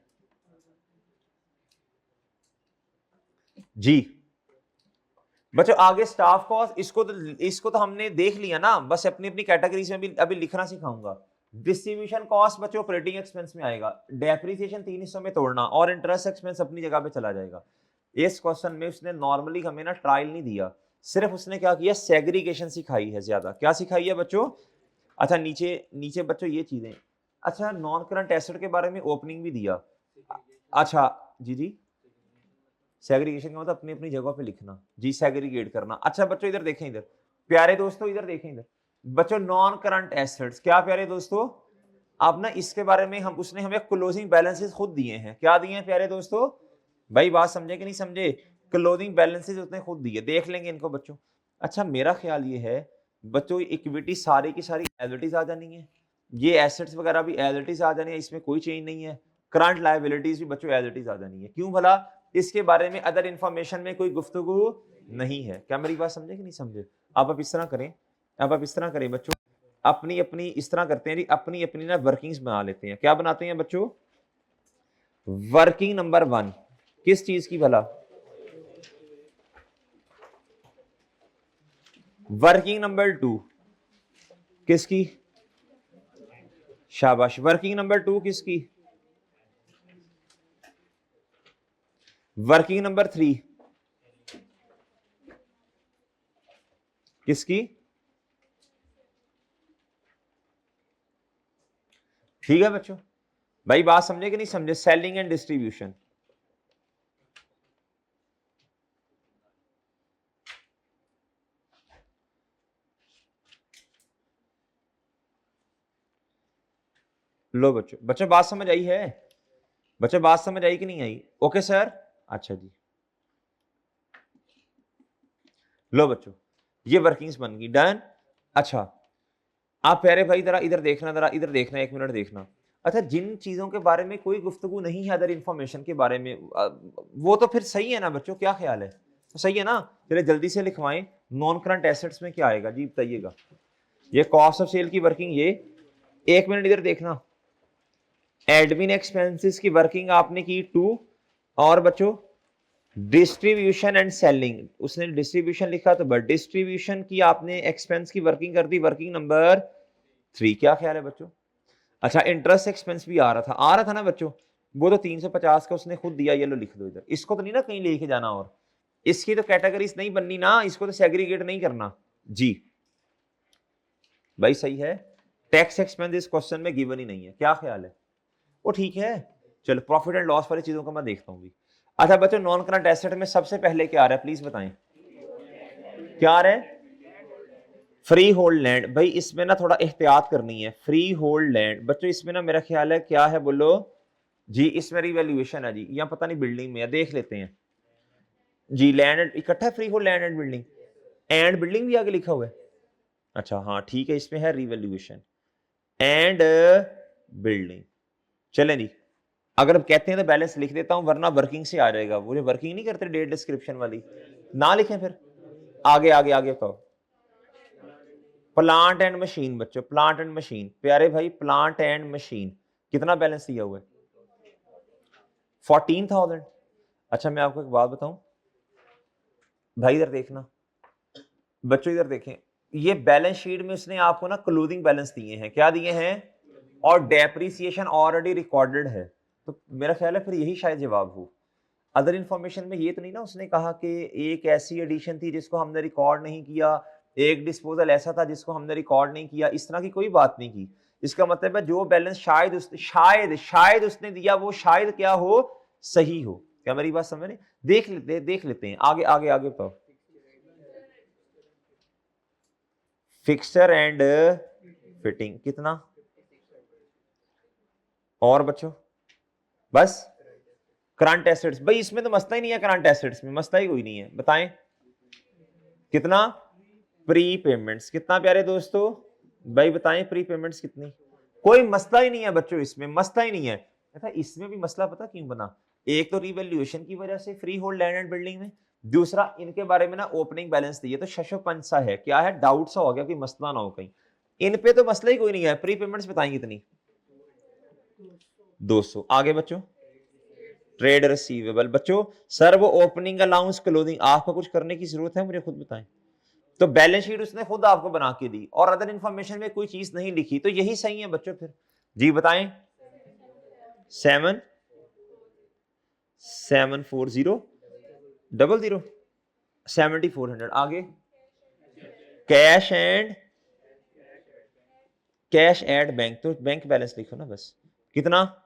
बच्चों, आगे स्टाफ कॉस्ट, इसको तो हमने देख लिया ना, बस अपनी अपनी कैटेगरीज में भी अभी लिखना सिखाऊंगा। डिस्ट्रीब्यूशन कॉस्ट बच्चों ऑपरेटिंग एक्सपेंस में आएगा, डेप्रिसिएशन 3 हिस्सों में तोड़ना, और इंटरेस्ट एक्सपेंस अपनी जगह पे चला जाएगा। इस क्वेश्चन में उसने नॉर्मली हमें ना ट्रायल नहीं दिया, सिर्फ उसने क्या किया? सेग्रीगेशन सिखाई है ज्यादा। क्या सिखाई है बच्चों? अच्छा, नीचे नीचे बच्चों ये चीजें। अच्छा, नॉन करंट एसेट के बारे में ओपनिंग भी दिया। अच्छा जी सेग्रीगेशन का मतलब अपनी अपनी जगह पे लिखना जी, सेग्रीगेट करना। अच्छा बच्चों इधर देखें, इधर प्यारे दोस्तों, इधर देखें, इधर बच्चों नॉन करंट एसेट्स। क्या प्यारे दोस्तों? अब ना इसके बारे में उसने हमें क्लोजिंग बैलेंसेस खुद दिए हैं। क्या दिए हैं प्यारे दोस्तों? भाई बात समझे कि नहीं समझे? क्लोजिंग बैलेंसेस उसने खुद दिए, देख लेंगे इनको बच्चों। अच्छा, मेरा ख्याल ये है बच्चों, इक्विटी सारी की सारी एज इट इज आ जानी है। ये एसेट्स वगैरह भी एज इट इज आ जानी है, इसमें कोई चेंज नहीं है। करंट लायबिलिटीज भी बच्चों एज इट इज आ जानी है। क्यों भला? इसके बारे में अदर इंफॉर्मेशन में कोई गुफ्तगू नहीं है। क्या मेरी बात समझे कि नहीं समझे? आप इस तरह करें, आप इस तरह करें बच्चों, अपनी अपनी इस तरह करते हैं, अपनी अपनी ना वर्किंग्स बना लेते हैं। क्या बनाते हैं बच्चों? वर्किंग नंबर 1 किस चीज की भला? वर्किंग नंबर 2 किसकी? शाबाश। वर्किंग नंबर 2 किसकी? वर्किंग नंबर 3 किसकी? ठीक है बच्चों, भाई बात समझे कि नहीं समझे? Selling and distribution. लो बच्चों, बच्चों बात समझ आई है? बच्चों बात समझ आई कि नहीं आई? ओके सर, अच्छा जी। लो बच्चों, ये वर्किंग्स बन गई, डन। अच्छा, आप प्यारे भाई जरा इधर देखना, जरा इधर देखना, 1 मिनट देखना। अच्छा, जिन चीजों के बारे में कोई गुफ्तगू नहीं है अदर इंफॉर्मेशन के बारे में, वो तो फिर सही है ना बच्चों? क्या ख्याल है? तो सही है ना? चलिए जल्दी से लिखवाएं। नॉन करंट एसेट्स में क्या आएगा जी, बताइएगा। ये कॉस्ट ऑफ सेल की वर्किंग, ये 1 मिनट इधर देखना। एडमिन एक्सपेंसेस की वर्किंग आपने की 2, और बच्चों डिस्ट्रीब्यूशन एंड सेलिंग, उसने डिस्ट्रीब्यूशन लिखा तो बट डिस्ट्रीब्यूशन की आपने एक्सपेंस की वर्किंग कर दी, वर्किंग नंबर 3। क्या ख्याल है बच्चों? अच्छा, इंटरेस्ट एक्सपेंस भी आ रहा था ना बच्चों? वो तो 350 का उसने खुद दिया, ये लो लिख दो इधर। इसको तो नहीं ना कहीं लेके जाना, और इसकी तो कैटेगरीज नहीं बननी ना, इसको तो सेग्रीगेट नहीं करना जी। भाई सही है। टैक्स एक्सपेंस इस क्वेश्चन में गिवन ही नहीं है। क्या ख्याल है? वो ठीक है। चलो प्रॉफिट एंड लॉस वाली चीजों को मैं देखता हूँ भी। अच्छा बच्चों, नॉन करंट एसेट में सबसे पहले क्या आ रहा है, प्लीज बताएं क्या आ रहा है? Free hold land. भाई इसमें ना थोड़ा एहतियात करनी है। फ्री होल्ड लैंड बच्चों, इसमें ना मेरा ख्याल है क्या है, बोलो जी। इसमें रिवैल्यूएशन है जी, या पता नहीं बिल्डिंग में है, देख लेते हैं जी। लैंड इकट्ठा, free hold land and building, and building भी आगे लिखा हुआ है। अच्छा हाँ ठीक है, इसमें है रिवैल्यूएशन एंड बिल्डिंग। चलें जी, अगर कहते हैं तो बैलेंस लिख देता हूं, वरना वर्किंग से आ जाएगा। वो वर्किंग नहीं करते डेट डिस्क्रिप्शन वाली, ना लिखें फिर। आगे आगे आगे बताओ। प्लांट एंड मशीन बच्चों, प्लांट एंड मशीन, प्यारे भाई प्लांट एंड मशीन कितना बैलेंस दिया हुआ है? 14,000। अच्छा मैं आपको एक बात बताऊं भाई, इधर देखना बच्चों, इधर देखें। ये बैलेंस शीट में उसने आपको ना क्लोजिंग बैलेंस दिए हैं। क्या दिए हैं? और डेप्रिसिएशन ऑलरेडी रिकॉर्डेड है। तो मेरा ख्याल है फिर यही शायद जवाब हो। अदर इंफॉर्मेशन में ये तो नहीं ना उसने कहा कि एक ऐसी एडिशन थी जिसको हमने रिकॉर्ड नहीं किया, एक डिस्पोजल ऐसा था जिसको हमने रिकॉर्ड नहीं किया, इस तरह की कोई बात नहीं की। इसका मतलब है जो बैलेंस शायद उसने दिया, वो शायद क्या हो, सही हो। क्या मेरी बात समझ रहे? देख लेते हैं आगे आगे आगे बताओ। फिक्सचर एंड फिटिंग कितना? और बच्चों बस करंट एसेट्स। भाई इसमें तो मसला ही नहीं है, करंट एसेट्स में मसला ही कोई नहीं है। बताएं कितना? प्री पेमेंट्स कितना प्यारे दोस्तों? भाई बताएं प्री पेमेंट्स कितनी? कोई मसला ही नहीं है बच्चों, इसमें मसला ही नहीं है। अच्छा इसमें भी मसला पता क्यों बना? एक तो रिवैल्यूएशन की वजह से free hold land and building में, दूसरा इनके बारे में ना ओपनिंग बैलेंस दिए तो शशो पंच सा है। क्या है? डाउट सा हो गया कि मसला ना हो कहीं। इन पे तो मसला ही कोई नहीं है। प्री पेमेंट्स बताएंगे कितनी? 200। आगे बच्चों ट्रेड रिसीवेबल बच्चों, सर वो ओपनिंग अलाउंस क्लोजिंग आपको कुछ करने की जरूरत है? मुझे खुद बताएं। तो बैलेंस शीट उसने खुद आपको बना के दी और अदर इंफॉर्मेशन में कोई चीज नहीं लिखी, तो यही सही है बच्चों फिर। जी बताएं। 74000 7400। आगे कैश एड बैंक, तो बैंक बैलेंस लिखो ना बस। कितना?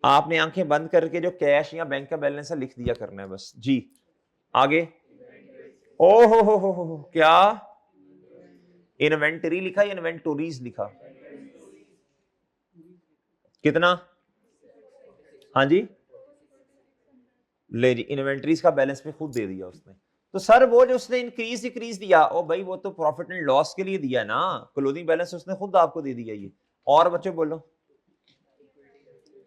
आपने आंखें बंद करके जो कैश या बैंक का बैलेंस है लिख दिया करना है बस जी। आगे ओ हो क्या इन्वेंटरी लिखा या इन्वेंटोरीज लिखा? कितना? हाँ जी, ले जी इन्वेंटरीज का बैलेंस पे खुद दे दिया उसने। तो सर वो जो उसने इंक्रीज डिक्रीज दिया, ओ भाई वो तो प्रॉफिट एंड लॉस के लिए दिया ना, क्लोजिंग बैलेंस उसने खुद आपको दे दिया ये। और बच्चों बोलो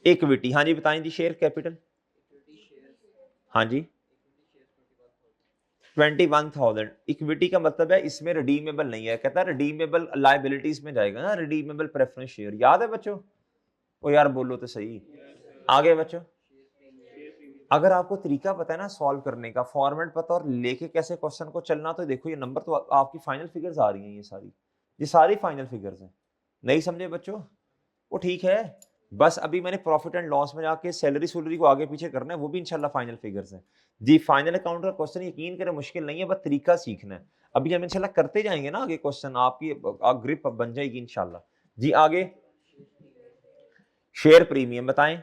इक्विटी, हाँ जी बताएं जी, शेयर कैपिटल, हाँ जी 21,000। इक्विटी का मतलब है इसमें रिडीमेबल नहीं है, कहता है रिडीमेबल लायबिलिटीज में जाएगा ना, रिडीमेबल प्रेफरेंस शेयर, याद है बच्चों? ओ यार बोलो तो सही। आगे बच्चों, अगर आपको तरीका पता है ना सॉल्व करने का, फॉर्मेट पता और लेके कैसे क्वेश्चन को चलना, तो देखो ये नंबर तो आपकी फाइनल फिगर्स आ रही हैं, ये सारी फाइनल फिगर्स हैं। नहीं समझे बच्चों? वो ठीक है, बस अभी मैंने प्रॉफिट एंड लॉस में जाके सैलरी सुलरी को आगे पीछे करना है, वो भी इंशाल्लाह फाइनल फिगर्स हैं जी। फाइनल अकाउंट का क्वेश्चन यकीन करें मुश्किल नहीं है, बस तरीका सीखना है। अभी हम इंशाल्लाह करते जाएंगे ना आगे क्वेश्चन, आपकी ग्रिप बन जाएगी इंशाल्लाह जी। आगे शेयर प्रीमियम बताएं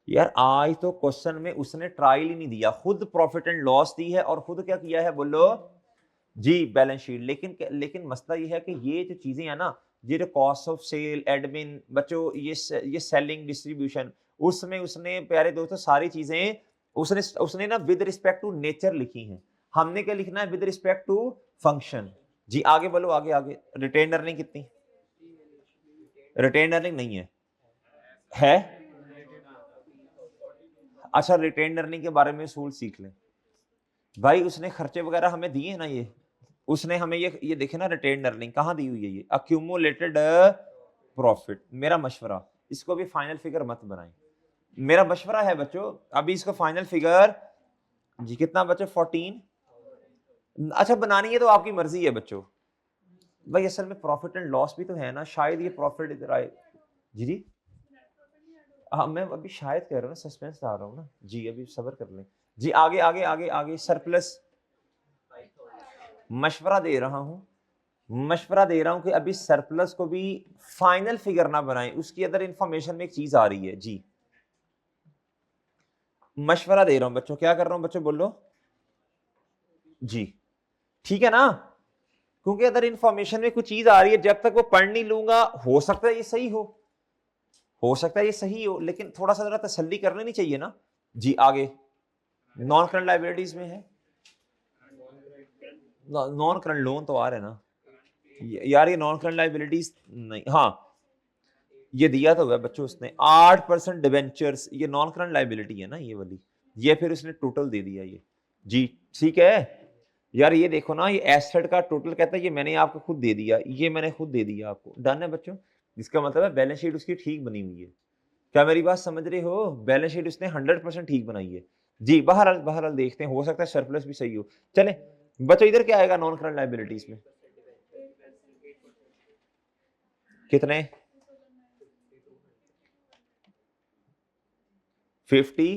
यार, आज तो क्वेश्चन में उसने ट्रायल ही नहीं दिया, खुद प्रॉफिट एंड लॉस दी है और खुद क्या किया है बोलो जी, बैलेंस शीट। लेकिन मसला ये है कि ये जो चीजें है ना, ये जो कॉस्ट ऑफ सेल, एडमिन बच्चों, ये सेलिंग डिस्ट्रीब्यूशन, उसमें उसने प्यारे दोस्तों सारी चीजें उसने ना विद रिस्पेक्ट टू नेचर लिखी हैं। हमने क्या लिखना है? विद रिस्पेक्ट टू फंक्शन जी। आगे बोलो, आगे आगे। रिटेन अर्निंग कितनी? रिटेन अर्निंग नहीं है? अच्छा, रिटेन अर्निंग के बारे में उसूल सीख लें भाई। उसने खर्चे वगैरह हमें दिए ना, ये उसने हमें ये देखे ना, रिटेन अर्निंग कहाँ दी हुई है? ये अक्यूमुलेटेड प्रॉफिट। मेरा मशवरा, इसको भी फाइनल फिगर मत बनाएं, मेरा मशवरा है बच्चों। अभी इसको फाइनल फिगर जी कितना बच्चों? 14। अच्छा बनानी है तो आपकी मर्जी है बच्चों भाई, असल में प्रॉफिट एंड लॉस भी तो है ना, शायद ये प्रॉफिट इधर आए जी जी। हाँ मैं अभी शायद कह रहा हूँ ना, सस्पेंस ला रहा हूँ ना जी, अभी सब्र कर लें जी। आगे आगे आगे आगे, सरप्लस। मशवरा दे रहा हूं कि अभी सरप्लस को भी फाइनल फिगर ना बनाएं, उसकी अदर इंफॉर्मेशन में एक चीज आ रही है जी। मशवरा दे रहा हूं बच्चों, क्या कर रहा हूं बच्चों बोलो जी, ठीक है ना? क्योंकि अदर इंफॉर्मेशन में कुछ चीज आ रही है, जब तक वो पढ़ नहीं लूंगा, हो सकता है ये सही हो सकता है ये सही हो, लेकिन थोड़ा सा जरा तसल्ली कर लेनी चाहिए ना जी। आगे नॉन करंट लाइबिलिटीज में है, नॉन करंट लोन तो आ रहे हैं ना यार, ये नॉन करंट लाइबिलिटीज नहीं, हाँ ये दिया तो है बच्चों उसने 8% डिवेंचर्स, ये नॉन करंट लाइबिलिटी है ना ये वाली, ये फिर उसने टोटल दे दिया ये जी। ठीक है यार, ये देखो ना, ये एसेट का टोटल कहता है ये मैंने आपको खुद दे दिया, ये मैंने खुद दे दिया आपको। डन है बच्चों? जिसका मतलब है बैलेंस शीट उसकी ठीक बनी हुई है। क्या मेरी बात समझ रहे हो? बैलेंस शीट उसने 100% ठीक बनाई है जी। बहरहाल बहरहाल देखते हैं, हो सकता है सरप्लस भी सही हो। चले बच्चों, इधर क्या आएगा नॉन करंट लाइबिलिटीज में? कितने? 50,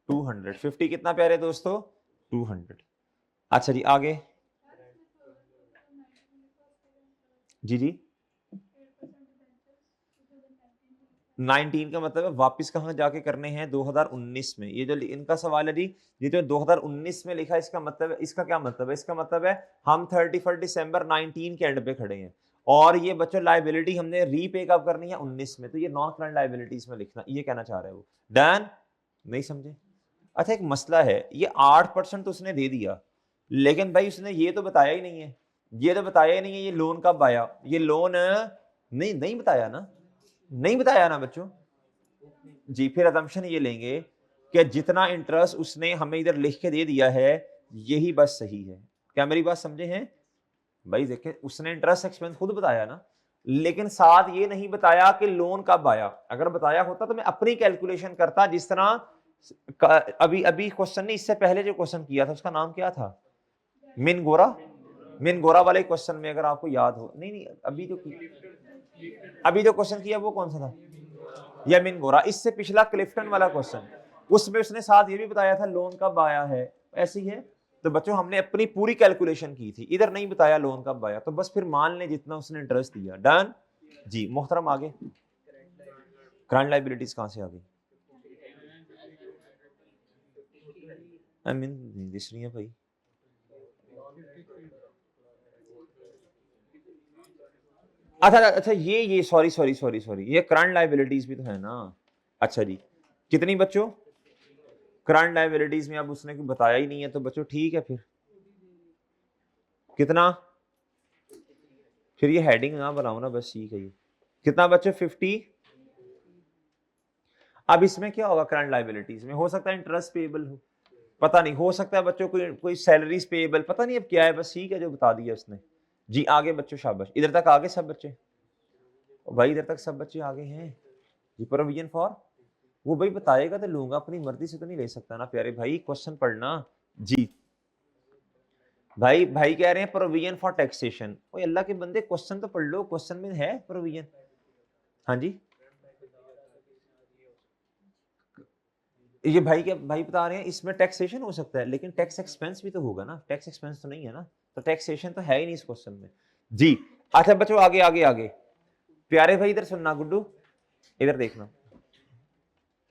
200। 50 कितना प्यारे दोस्तों? 200। अच्छा जी आगे जी जी। 19 का मतलब है वापस कहां जाके करने हैं? 2019 में। ये जो इनका सवाल है जी, ये जो 2019 में लिखा है, इसका मतलब है, इसका क्या मतलब है? इसका मतलब है हम 31 दिसंबर 19 के एंड पे खड़े हैं, और ये बच्चों लाइबिलिटी हमने रीपे कब करनी है? 19 में। तो ये नॉन करंट लाइबिलिटीज में लिखना, ये कहना चाह रहे हो। डन? नहीं समझे? अच्छा एक मसला है, ये 8% तो उसने दे दिया, लेकिन भाई उसने ये तो बताया ही नहीं है, ये तो बताया ही नहीं है ये लोन कब आया, ये लोन नहीं नहीं बताया ना, नहीं बताया ना बच्चों जी। फिर असम्पशन ये लेंगे कि जितना इंटरेस्ट उसने हमें इधर लिख के दे दिया है, यही बस सही है। क्या मेरी बात समझे हैं भाई? देखें उसने इंटरेस्ट एक्सपेंस खुद बताया ना, लेकिन साथ ये नहीं बताया कि लोन कब आया। अगर बताया होता तो मैं अपनी कैलकुलेशन करता, जिस तरह अभी अभी क्वेश्चन नहीं, इससे पहले जो क्वेश्चन किया था उसका नाम क्या था? मिन गोरा वाले क्वेश्चन में, अगर आपको याद हो। नहीं नहीं, अभी जो क्वेश्चन किया वो कौन सा था? या मिन गोरा। इससे पिछला क्लिफ्टन वाला क्वेश्चन, उसमें उसने साथ ये भी बताया था लोन कब आया है। ऐसी है तो बच्चों हमने अपनी पूरी कैलकुलेशन की थी, इधर नहीं बताया लोन कब आया, तो बस फिर मान लें जितना उसने इंटरेस्ट दिया। डन जी मोहतरम। आगे करंट लाइबिलिटीज कहां से आ गई? आई मीन दिस रही है भाई। अच्छा अच्छा, ये सॉरी सॉरी सॉरी सॉरी, ये करंट लाइबिलिटीज भी तो है ना। अच्छा जी, कितनी बच्चों? करंट लायबिलिटीज में अब उसने कुछ बताया ही नहीं है, तो बच्चों ठीक है फिर कितना, फिर ये हेडिंग ना बनाओ ना, बस ठीक है। ये कितना बच्चों 50। अब इसमें क्या होगा, करंट लायबिलिटीज में हो सकता है इंटरेस्ट पेएबल हो, पता नहीं, हो सकता है बच्चों कोई सैलरीज पेएबल, पता नहीं अब क्या है, बस ठीक है जो बता दिया उसने। जी आगे बच्चों, शाबाश, इधर तक आगे सब बच्चे, भाई इधर तक सब बच्चे आगे हैं जी। प्रोविजन फॉर, वो भाई बताएगा तो लूंगा, अपनी मर्जी से तो नहीं ले सकता ना प्यारे भाई, क्वेश्चन पढ़ना जी। भाई कह रहे हैं प्रोविजन फॉर टैक्सेशन, ओए अल्लाह के बंदे क्वेश्चन तो पढ़ लो, क्वेश्चन में है प्रोविजन। हाँ जी, ये भाई क्या भाई बता रहे हैं, इसमें टैक्सेशन हो सकता है, लेकिन टैक्स एक्सपेंस भी तो होगा ना, टैक्स एक्सपेंस तो नहीं है ना, तो टैक्सेशन तो है ही नहीं इस क्वेश्चन में जी। अच्छा बच्चों आगे आगे आगे, प्यारे भाई इधर सुनना, गुड्डू इधर देखना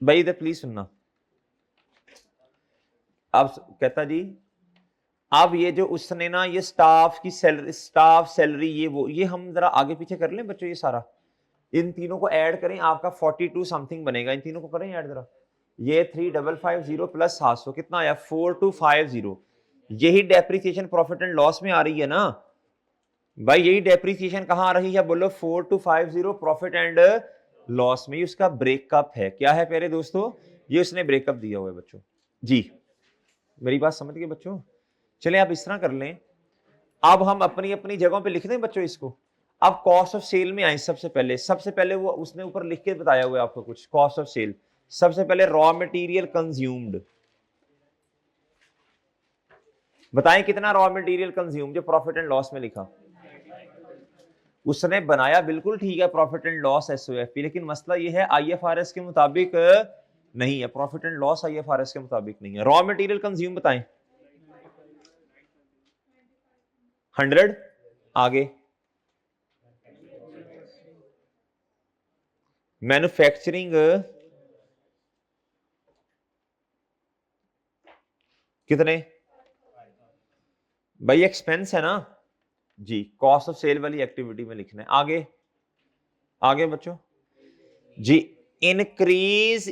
भाई, इधर प्लीज सुनना। अब कहता जी, अब ये जो उसने ना ये स्टाफ सैलरी ये हम जरा आगे पीछे कर लें बच्चों, ये सारा इन तीनों को ऐड करें, आपका 42 समथिंग बनेगा, इन तीनों को करें ऐड जरा, ये 3550 प्लस 700 कितना आया 4250। यही डेप्रिसिएशन प्रॉफिट एंड लॉस में आ रही है ना भाई, यही डेप्रिसिएशन कहां आ रही है बोलो, 4250 प्रॉफिट एंड लॉस में, उसका ब्रेकअप है। क्या है प्यारे दोस्तों, ये उसने ब्रेकअप दिया हुआ है बच्चों जी। मेरी बात समझ गए बच्चों, चले आप इस तरह कर लें, अब हम अपनी अपनी जगहों पे लिख दें बच्चों इसको। अब कॉस्ट ऑफ सेल में आए, सबसे पहले वो उसने ऊपर लिख के बताया हुआ है आपको कुछ, कॉस्ट ऑफ सेल सबसे पहले रॉ मटेरियल कंज्यूम्ड, बताएं कितना रॉ मटेरियल कंज्यूम, जो प्रॉफिट एंड लॉस में लिखा उसने बनाया, बिल्कुल ठीक है, प्रॉफिट एंड लॉस एसओएफपी, लेकिन मसला ये है आईएफआरएस के मुताबिक नहीं है, प्रॉफिट एंड लॉस आईएफआरएस के मुताबिक नहीं है। रॉ मटेरियल कंज्यूम बताएं 100, आगे मैन्युफैक्चरिंग कितने भाई, एक्सपेंस है ना जी, कॉस्ट ऑफ सेल वाली एक्टिविटी में लिखना है। आगे आगे बच्चों जी, इंक्रीज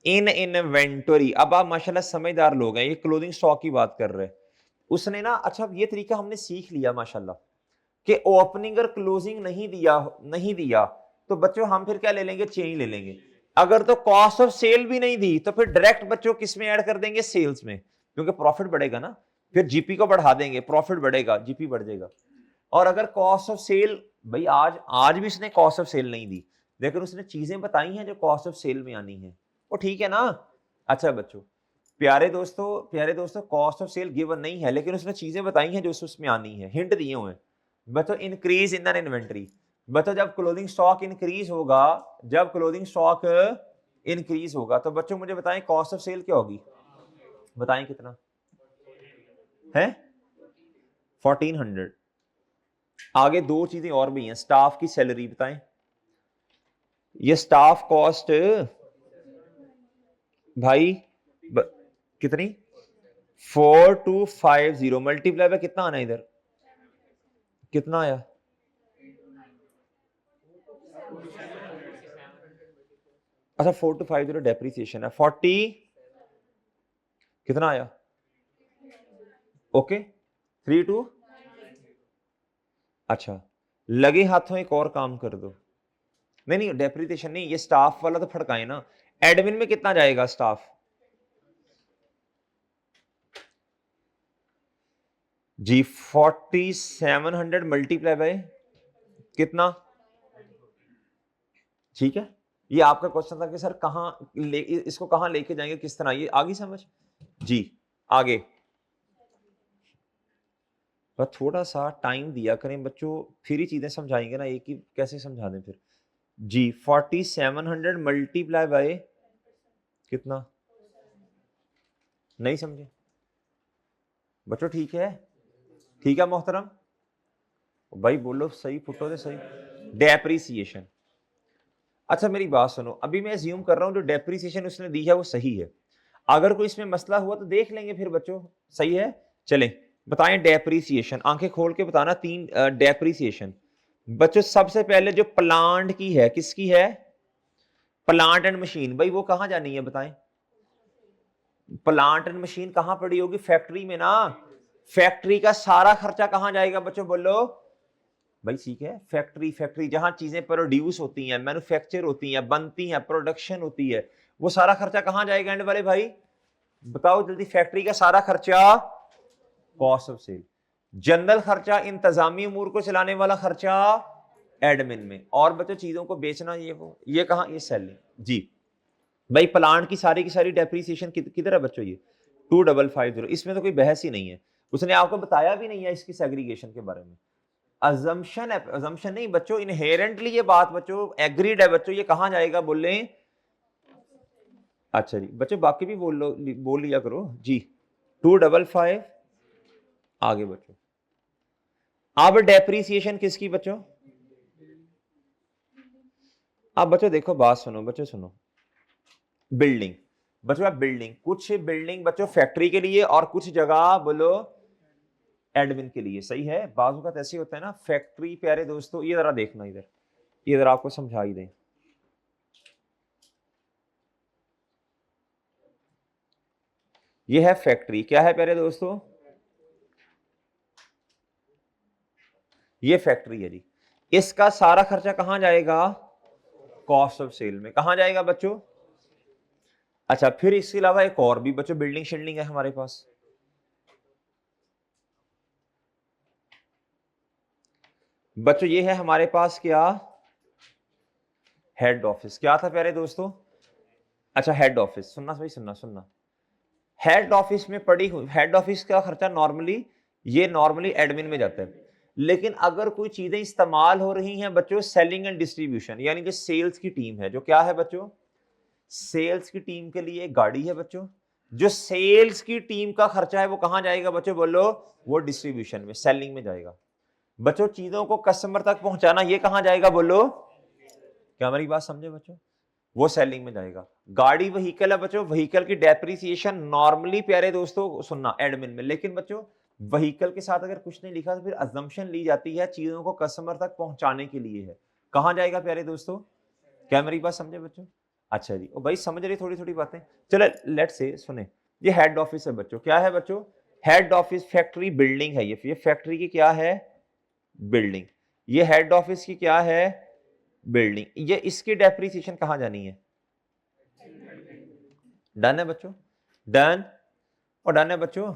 इन इन्वेंटरी। अब आप माशाल्लाह समझदार लोग हैं, ये क्लोथिंग स्टॉक की बात कर रहे हैं उसने ना। अच्छा ये तरीका हमने सीख लिया माशाल्लाह कि ओपनिंग और क्लोजिंग नहीं दिया तो बच्चों हम फिर क्या ले लेंगे, चेंज ले लेंगे। अगर तो कॉस्ट ऑफ सेल भी नहीं दी तो फिर डायरेक्ट बच्चों किस में ऐड कर देंगे, सेल्स में, क्योंकि प्रॉफिट बढ़ेगा ना, फिर जीपी को बढ़ा देंगे, प्रॉफिट बढ़ेगा, जीपी बढ़ जाएगा। और अगर कॉस्ट ऑफ सेल, भाई आज भी उसने कॉस्ट ऑफ सेल नहीं दी, लेकिन उसने चीजें बताई हैं जो कॉस्ट ऑफ सेल में आनी है, वो ठीक है ना। अच्छा बच्चों, प्यारे दोस्तों कॉस्ट ऑफ सेल गिवन नहीं है, लेकिन उसने चीजें बताई हैं जो उसमें आनी है, हिंट दिए हुए हैं बच्चों। इंक्रीज इन इन्वेंटरी, बच्चों जब क्लोथिंग स्टॉक इंक्रीज होगा, तो बच्चों मुझे बताएं कॉस्ट ऑफ सेल क्या होगी, बताएं कितना है 1400। आगे दो चीजें और भी हैं, स्टाफ की सैलरी बताएं, ये स्टाफ कॉस्ट भाई कितनी 4250 मल्टीप्लाई बाय कितना आना है इधर, कितना आया, अच्छा 4250 डेप्रिसिएशन है, 40 कितना आया, ओके 32। अच्छा लगे हाथों एक और काम कर दो, नहीं डेप्रिसिएशन नहीं, ये स्टाफ वाला तो फड़काए ना, एडमिन में कितना जाएगा स्टाफ जी, 4700 मल्टीप्लाई बाय कितना, ठीक है। ये आपका क्वेश्चन था कि सर इसको कहां लेके जाएंगे, किस तरह, ये आगे समझ जी। आगे बस थोड़ा सा टाइम दिया करें बच्चों, फिर ही चीजें समझाएंगे ना, एक ही कैसे समझा दें फिर जी। 4700 मल्टीप्लाई बाय कितना, नहीं समझे बच्चों, ठीक है मोहतरम भाई, बोलो सही, फुटो दे सही, डेप्रिसिएशन। अच्छा मेरी बात सुनो, अभी मैं अज्यूम कर रहा हूं जो डेप्रिसिएशन उसने दी है वो सही है, अगर कोई इसमें मसला हुआ तो देख लेंगे फिर बच्चों, सही है। चलें बताएं डेप्रिसिएशन, आंखें खोल के बताना, 3 डेप्रिसिएशन बच्चों। सबसे पहले जो प्लांट की है, किसकी है, प्लांट एंड मशीन, भाई वो कहां जानी है बताएं? प्लांट एंड मशीन कहां पड़ी होगी? फैक्ट्री में ना। फैक्ट्री का सारा खर्चा कहां जाएगा बच्चों, बोलो भाई? ठीक है, फैक्ट्री, फैक्ट्री जहां चीजें प्रोड्यूस होती हैं, मैन्युफैक्चर होती हैं, बनती हैं, प्रोडक्शन होती है, वो सारा खर्चा कहां जाएगा एंड वाले भाई? बताओ जल्दी। फैक्ट्री का सारा खर्चा कॉस्ट ऑफ सेल। जनरल खर्चा, इंतजामी उमूर को चलाने वाला खर्चा एडमिन में। और बच्चों चीजों को बेचना, ये कहां? ये सेलिंग। जी भाई प्लांट की सारी डेप्रीसिएशन किधर है बच्चों? ये 2550। इसमें तो कोई बहस ही नहीं है, उसने आपको बताया भी नहीं है इसकी सेग्रीगेशन के बारे में। अजम्पशन है, अजम्पशन नहीं बच्चों, इनहेरेंटली ये बात बच्चों एग्रीड है बच्चों। ये कहां जाएगा बोले? अच्छा जी बच्चों, बाकी भी बोल लिया करो जी। 255 आगे बच्चों। अब डेप्रीसिएशन किसकी बच्चों? अब बच्चों देखो, बात सुनो बच्चों, सुनो। बिल्डिंग बच्चों, बिल्डिंग, कुछ बिल्डिंग बच्चों फैक्ट्री के लिए और कुछ जगह बोलो एडमिन के लिए। सही है, बाजू का ऐसे होता है ना। फैक्ट्री प्यारे दोस्तों, ये जरा देखना इधर, ये जरा आपको समझा ही दें। ये है फैक्ट्री, क्या है प्यारे दोस्तों? ये फैक्ट्री है जी। इसका सारा खर्चा कहां जाएगा? कॉस्ट ऑफ सेल में। कहां जाएगा बच्चों? अच्छा, फिर इसके अलावा एक और भी बच्चों बिल्डिंग शिल्डिंग है हमारे पास। बच्चों ये है हमारे पास क्या? Head office. क्या था प्यारे दोस्तों? अच्छा हेड ऑफिस, सुनना भाई, सुनना। हेड ऑफिस में पड़ी हुई, हेड ऑफिस का खर्चा नॉर्मली, ये नॉर्मली एडमिन में जाता है। लेकिन अगर कोई चीजें इस्तेमाल हो रही हैं बच्चों, सेलिंग एंड डिस्ट्रीब्यूशन, यानी कि सेल्स की टीम है जो, क्या है बच्चों? सेल्स की टीम के लिए एक गाड़ी है बच्चों। जो सेल्स की टीम का खर्चा है वो कहां जाएगा बच्चों, बोलो? वो डिस्ट्रीब्यूशन में, सेलिंग में जाएगा। बच्चों चीजों को कस्टमर तक पहुंचाना, ये कहां जाएगा बोलो? क्या हमारी बात समझे बच्चों? वो सेलिंग में जाएगा। गाड़ी व्हीकल है बच्चों, व्हीकल की डेप्रीसिएशन नॉर्मली प्यारे दोस्तों सुनना एडमिन में। लेकिन बच्चों व्हीकल के साथ अगर कुछ नहीं लिखा तो फिर अजम्पशन ली जाती है चीजों को कस्टमर तक पहुंचाने के लिए है। कहां जाएगा प्यारे दोस्तों? क्या मेरी बात समझे बच्चों? अच्छा जी, ओ भाई समझ रही थोड़ी थोड़ी बातें। चलो लेट्स से सुने, ये हेड ऑफिस है बच्चों। क्या है बच्चों? Head office. फैक्ट्री बिल्डिंग है ये फैक्ट्री की क्या है? बिल्डिंग। ये हेड ऑफिस की क्या है? बिल्डिंग। ये इसकी डेप्रीसिएशन कहां जानी है? डन है बच्चों? डन और डन है बच्चों।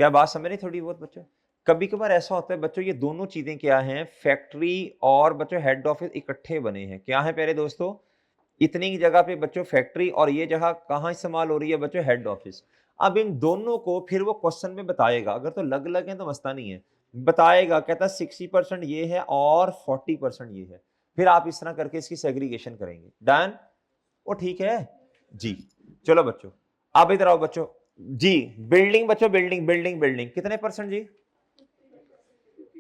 क्या बात समझ रही थोड़ी बहुत बच्चों? कभी कभार ऐसा होता है बच्चों, ये दोनों चीजें क्या हैं? फैक्ट्री और बच्चों हेड ऑफिस इकट्ठे बने हैं। क्या है प्यारे दोस्तों? इतनी की जगह पे बच्चों फैक्ट्री, और ये जगह कहां इस्तेमाल हो रही है बच्चों? Head office. अब इन दोनों को फिर वो क्वेश्चन में बताएगा, अगर तो अलग अलग है तो मसला नहीं है, बताएगा कहता 60% ये है और 40% ये है। फिर आप इस तरह करके इसकी सेग्रीगेशन करेंगे। डन? वो ठीक है जी। चलो बच्चों अब इधर आओ बच्चों जी। बिल्डिंग बच्चों, बिल्डिंग बिल्डिंग बिल्डिंग कितने परसेंट जी?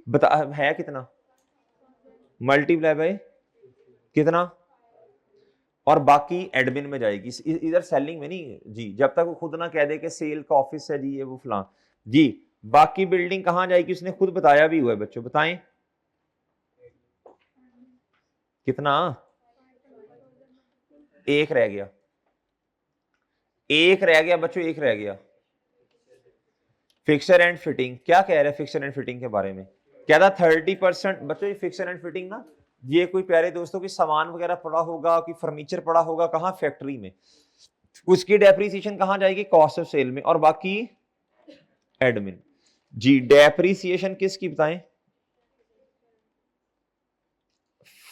बता, है कितना? मल्टीप्लाई बाय कितना? और बाकी एडमिन में जाएगी, इधर सेलिंग में नहीं जी, जब तक वो खुद ना कह दे कि सेल का ऑफिस है जी ये वो फलां जी। बाकी बिल्डिंग कहां जाएगी उसने खुद बताया भी हुआ है बच्चों, बताएं कितना? एक रह गया, एक रह गया बच्चों, एक रह गया। फिक्सर एंड फिटिंग, क्या कह रहे हैं फिक्सर एंड फिटिंग के बारे में? क्या था 30% बच्चों? ये फिक्सर एंड फिटिंग ना, ये कोई प्यारे दोस्तों की सामान वगैरह पड़ा होगा, कोई फर्नीचर पड़ा होगा, कहां? फैक्ट्री में। उसकी डेप्रीसिएशन कहां जाएगी? कॉस्ट ऑफ सेल में। और बाकी एडमिन जी। डेप्रीसिएशन किसकी बताएं?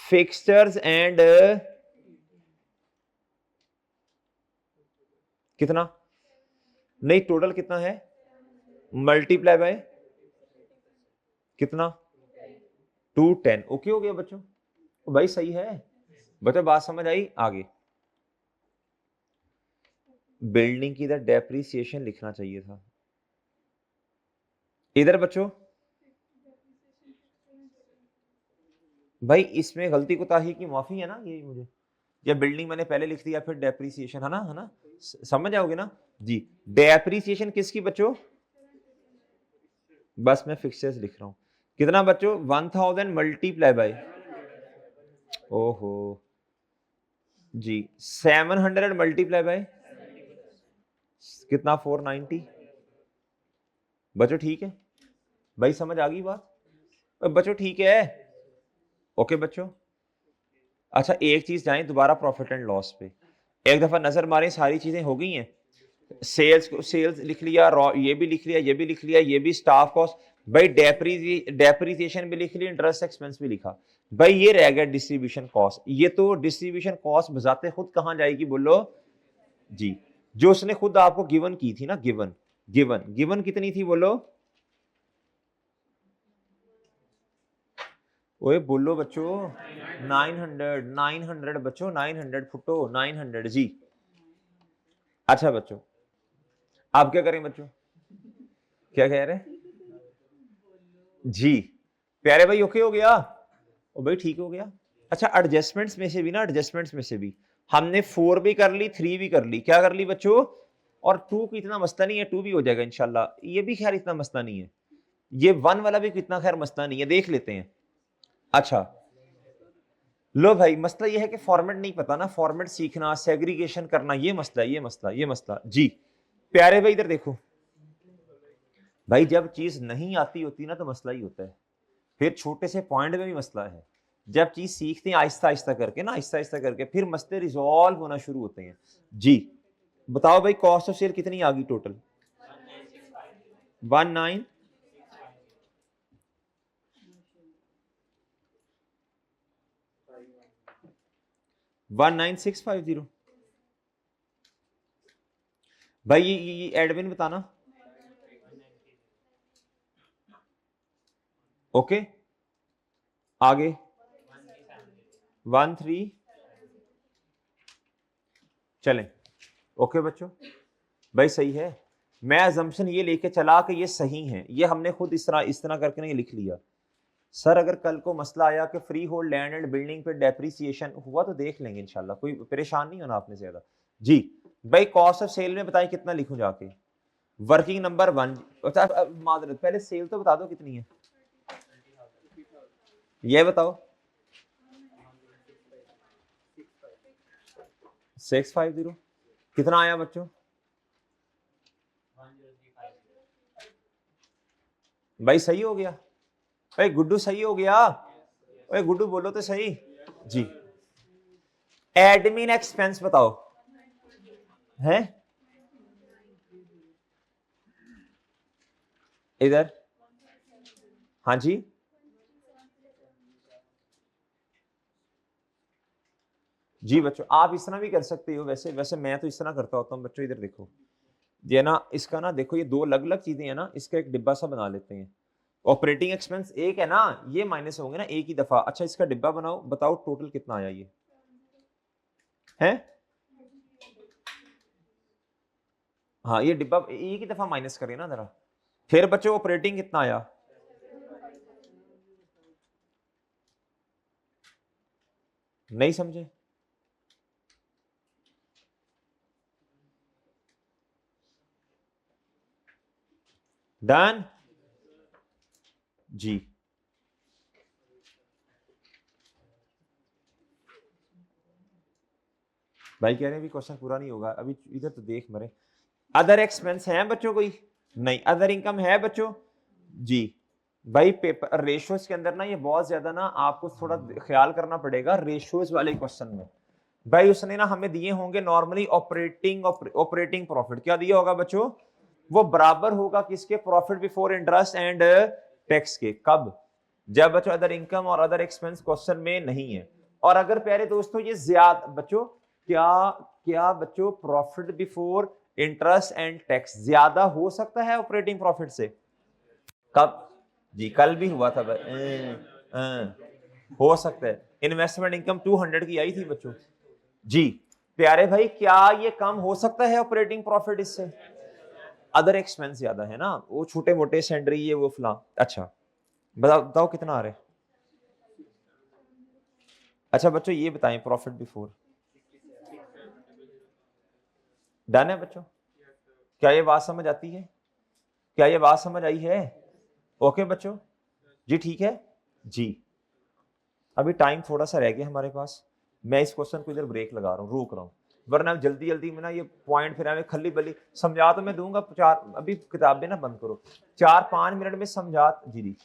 फिक्सचर्स एंड कितना? नहीं टोटल कितना है? मल्टीप्लाई बाय कितना? 210। ओके हो गया बच्चों? भाई सही है बच्चों, बात समझ आई? आगे बिल्डिंग की इधर डेप्रीसिएशन लिखना चाहिए था इधर बच्चों। भाई इसमें गलती कोताही की माफी है ना ये मुझे, या बिल्डिंग मैंने पहले लिख दिया फिर डेप्रीसिएशन, है ना? समझ जाओगे ना जी। डेप्रीसिएशन किसकी बच्चों? बस मैं फिक्सचर्स लिख रहा हूं। कितना बच्चों? 1000 मल्टीप्लाई बाय, ओहो जी 700 मल्टीप्लाई बाय कितना 490 बच्चों ठीक है भाई समझ आ गई बात बच्चों ठीक है ओके बच्चों अच्छा एक चीज जाएं दोबारा प्रॉफिट एंड लॉस पे एक दफा नजर मारें सारी चीजें हो गई हैं सेल्स लिख लिया ये भी लिख लिया ये भी लिख लिया ये भी स्टाफ कॉस्ट भाई डेप्रीसिएशन भी लिख ली इंटरेस्ट एक्सपेंस भी लिखा भाई ये रह गया डिस्ट्रीब्यूशन कॉस्ट ये तो डिस्ट्रीब्यूशन कॉस्ट बजाते खुद कहां जाएगी बोलो जी जो उसने खुद आपको गिवन की थी ना गिवन गिवन गिवन कितनी थी बोलो ओए बोलो बच्चों 900 बच्चों 900 फुटो 900 जी अच्छा बच्चों आप क्या करें बच्चों क्या कह रहे जी प्यारे भाई ओके हो गया ओ भाई ठीक हो गया अच्छा एडजस्टमेंट्स में से भी ना एडजस्टमेंट्स में से भी हमने 4 भी कर ली 3 भी कर ली क्या कर ली बच्चों और 2 की इतना मसला नहीं है 2 भी हो जाएगा इंशाल्लाह ये भी खैर इतना मसला नहीं है ये 1 वाला भी इतना खैर मसला नहीं है देख लेते हैं अच्छा लो भाई मसला ये है कि फॉर्मेट नहीं पता ना फॉर्मेट सीखना सेग्रीगेशन करना ये मसला जी प्यारे भाई इधर देखो भाई जब चीज नहीं आती होती ना तो मसला ही होता है फिर छोटे से पॉइंट में भी मसला है जब चीज सीखते हैं आहिस्ता आहिस्ता करके ना आहिस्ता आहिस्ता करके फिर मसले रिजॉल्व होना शुरू होते हैं जी बताओ भाई कॉस्ट ऑफ सेल कितनी आ गई टोटल 19 19650 भाई ये एडमिन बताना ओके आगे 13 चलें ओके बच्चों भाई सही है मैं अजम्पशन ये लेके चला कि ये सही है ये हमने खुद इस तरह करके नहीं लिख लिया सर अगर कल को मसला आया कि free hold land and building पे डेप्रिसिएशन हुआ तो देख लेंगे इंशाल्लाह कोई परेशान नहीं होना आपने ज्यादा जी भाई कॉस्ट ऑफ सेल में बताएं कितना लिखूं जाके वर्किंग नंबर 1 मादरत पहले सेल तो बता दो कितनी है ये बताओ 650 कितना आया बच्चों भाई सही हो गया भाई गुड्डू सही हो गया भाई गुड्डू बोलो तो सही जी एडमिन एक्सपेंस बताओ है इधर हाँ जी जी बच्चों आप इस तरह भी कर सकते हो वैसे वैसे मैं तो इस तरह करता होता हूँ बच्चों इधर देखो ये ना इसका ना देखो ये दो अलग अलग चीजें हैं ना इसका एक डिब्बा सा बना लेते हैं ऑपरेटिंग एक्सपेंस एक है ना ये माइनस होंगे ना एक ही दफा अच्छा इसका डिब्बा बनाओ बताओ टोटल कितना आया ये है हाँ ये डिब्बा एक ही दफा माइनस करें ना जरा फिर बच्चों ऑपरेटिंग कितना आया नहीं समझे डन जी भाई कह रहे हैं भी क्वेश्चन पूरा नहीं होगा अभी इधर तो देख मरे अदर एक्सपेंस है बच्चों कोई नहीं अदर इनकम है बच्चों जी भाई पेपर रेशियोज के अंदर ना ये बहुत ज्यादा ना आपको थोड़ा ख्याल करना पड़ेगा रेशियोज वाले क्वेश्चन में भाई उसने ना हमें दिए होंगे नॉर्मली ऑपरेटिंग प्रॉफिट क्या दिया होगा बच्चों वो बराबर होगा किसके profit before interest and tax के कब जब बच्चों अदर इनकम और अदर एक्सपेंस क्वेश्चन में नहीं है और अगर प्यारे दोस्तों ये ज्यादा बच्चों क्या क्या बच्चों profit before interest and tax ज्यादा हो सकता है ऑपरेटिंग प्रॉफिट से कब जी कल भी हुआ था हो सकता है इन्वेस्टमेंट इनकम 200 की आई थी बच्चों जी प्यारे भाई क्या ये कम हो सकता है ऑपरेटिंग प्रॉफिट इससे अदर एक्सपेंस ज्यादा है ना वो छोटे मोटे सैंडरी ये वो फला अच्छा बताओ कितना आ रहा है अच्छा बच्चों ये बताएं प्रॉफिट बिफोर डन है बच्चों क्या ये बात समझ आती है क्या ये बात समझ आई है ओके बच्चों जी ठीक है जी अभी टाइम थोड़ा सा रह गया हमारे पास मैं इस क्वेश्चन को इधर ब्रेक लगा रहा हूँ, रोक रहा हूँ, वरना जल्दी जल्दी में ना ये पॉइंट फिर हमें खली बली समझा तो मैं दूंगा, अभी किताबें ना बंद करो, 4-5 मिनट में समझा। जी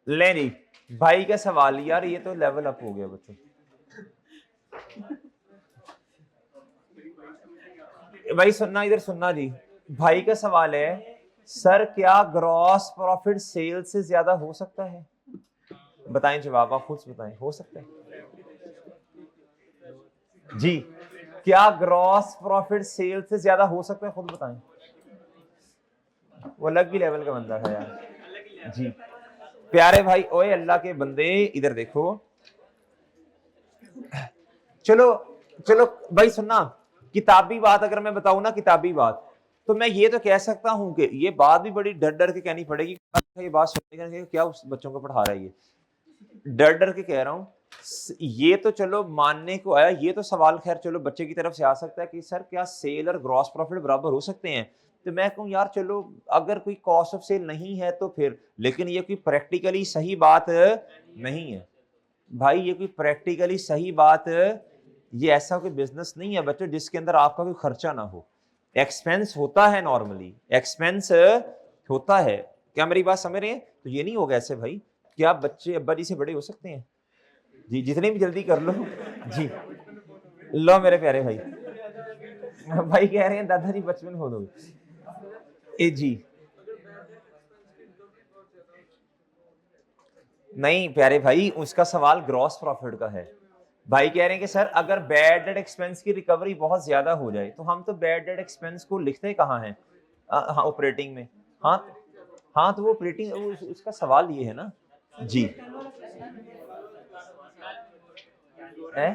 ले नहीं भाई का सवाल यार, ये तो लेवल अप हो गया बच्चों। भाई सुनना, इधर सुनना जी, भाई का सवाल है सर क्या ग्रॉस प्रॉफिट सेल से ज्यादा हो सकता है? बताएं जवाब, आप खुद बताएं, हो सकता है जी? क्या ग्रॉस प्रॉफिट सेल से ज्यादा हो सकता है? खुद बताएं। वो अलग ही लेवल का बंदा है यार जी। प्यारे भाई, ओए अल्लाह के बंदे इधर देखो, चलो चलो भाई सुनना, किताबी बात अगर मैं बताऊं ना, किताबी बात, तो मैं ये तो कह सकता हूं कि ये बात भी बड़ी डर डर के कहनी पड़ेगी, ये बात सुनने क्या उस बच्चों को पढ़ा रहा है, ये डर डर के कह रहा हूं। ये तो चलो मानने को आया, ये तो सवाल खैर चलो बच्चे की तरफ से आ सकता है कि सर क्या सेल और ग्रॉस प्रॉफिट बराबर हो सकते हैं? तो मैं कहूं यार चलो अगर कोई कॉस्ट ऑफ सेल नहीं है तो फिर, लेकिन ये कोई प्रैक्टिकली सही बात नहीं है भाई, ये कोई प्रैक्टिकली सही बात, ये ऐसा कोई बिजनेस नहीं है बच्चों जिसके अंदर आपका कोई खर्चा ना हो। एक्सपेंस होता है, नॉर्मली एक्सपेंस होता है। क्या मेरी बात समझ रहे हैं? तो ये नहीं होगा ऐसे भाई, क्या बच्चे अब्बा जी से बड़े हो सकते हैं जी? जितनी भी जल्दी कर लो जी। लो मेरे प्यारे भाई, भाई कह रहे हैं दादाजी बचपन हो दोगे ए जी। नहीं प्यारे भाई, उसका सवाल ग्रॉस प्रॉफिट का है। भाई कह रहे हैं कि सर अगर बैड डेट एक्सपेंस की रिकवरी बहुत ज्यादा हो जाए तो हम तो बैड डेट एक्सपेंस को लिखते कहाँ हैं? हाँ ऑपरेटिंग में। हाँ हाँ तो वो ऑपरेटिंग, उसका सवाल ये है ना जी है।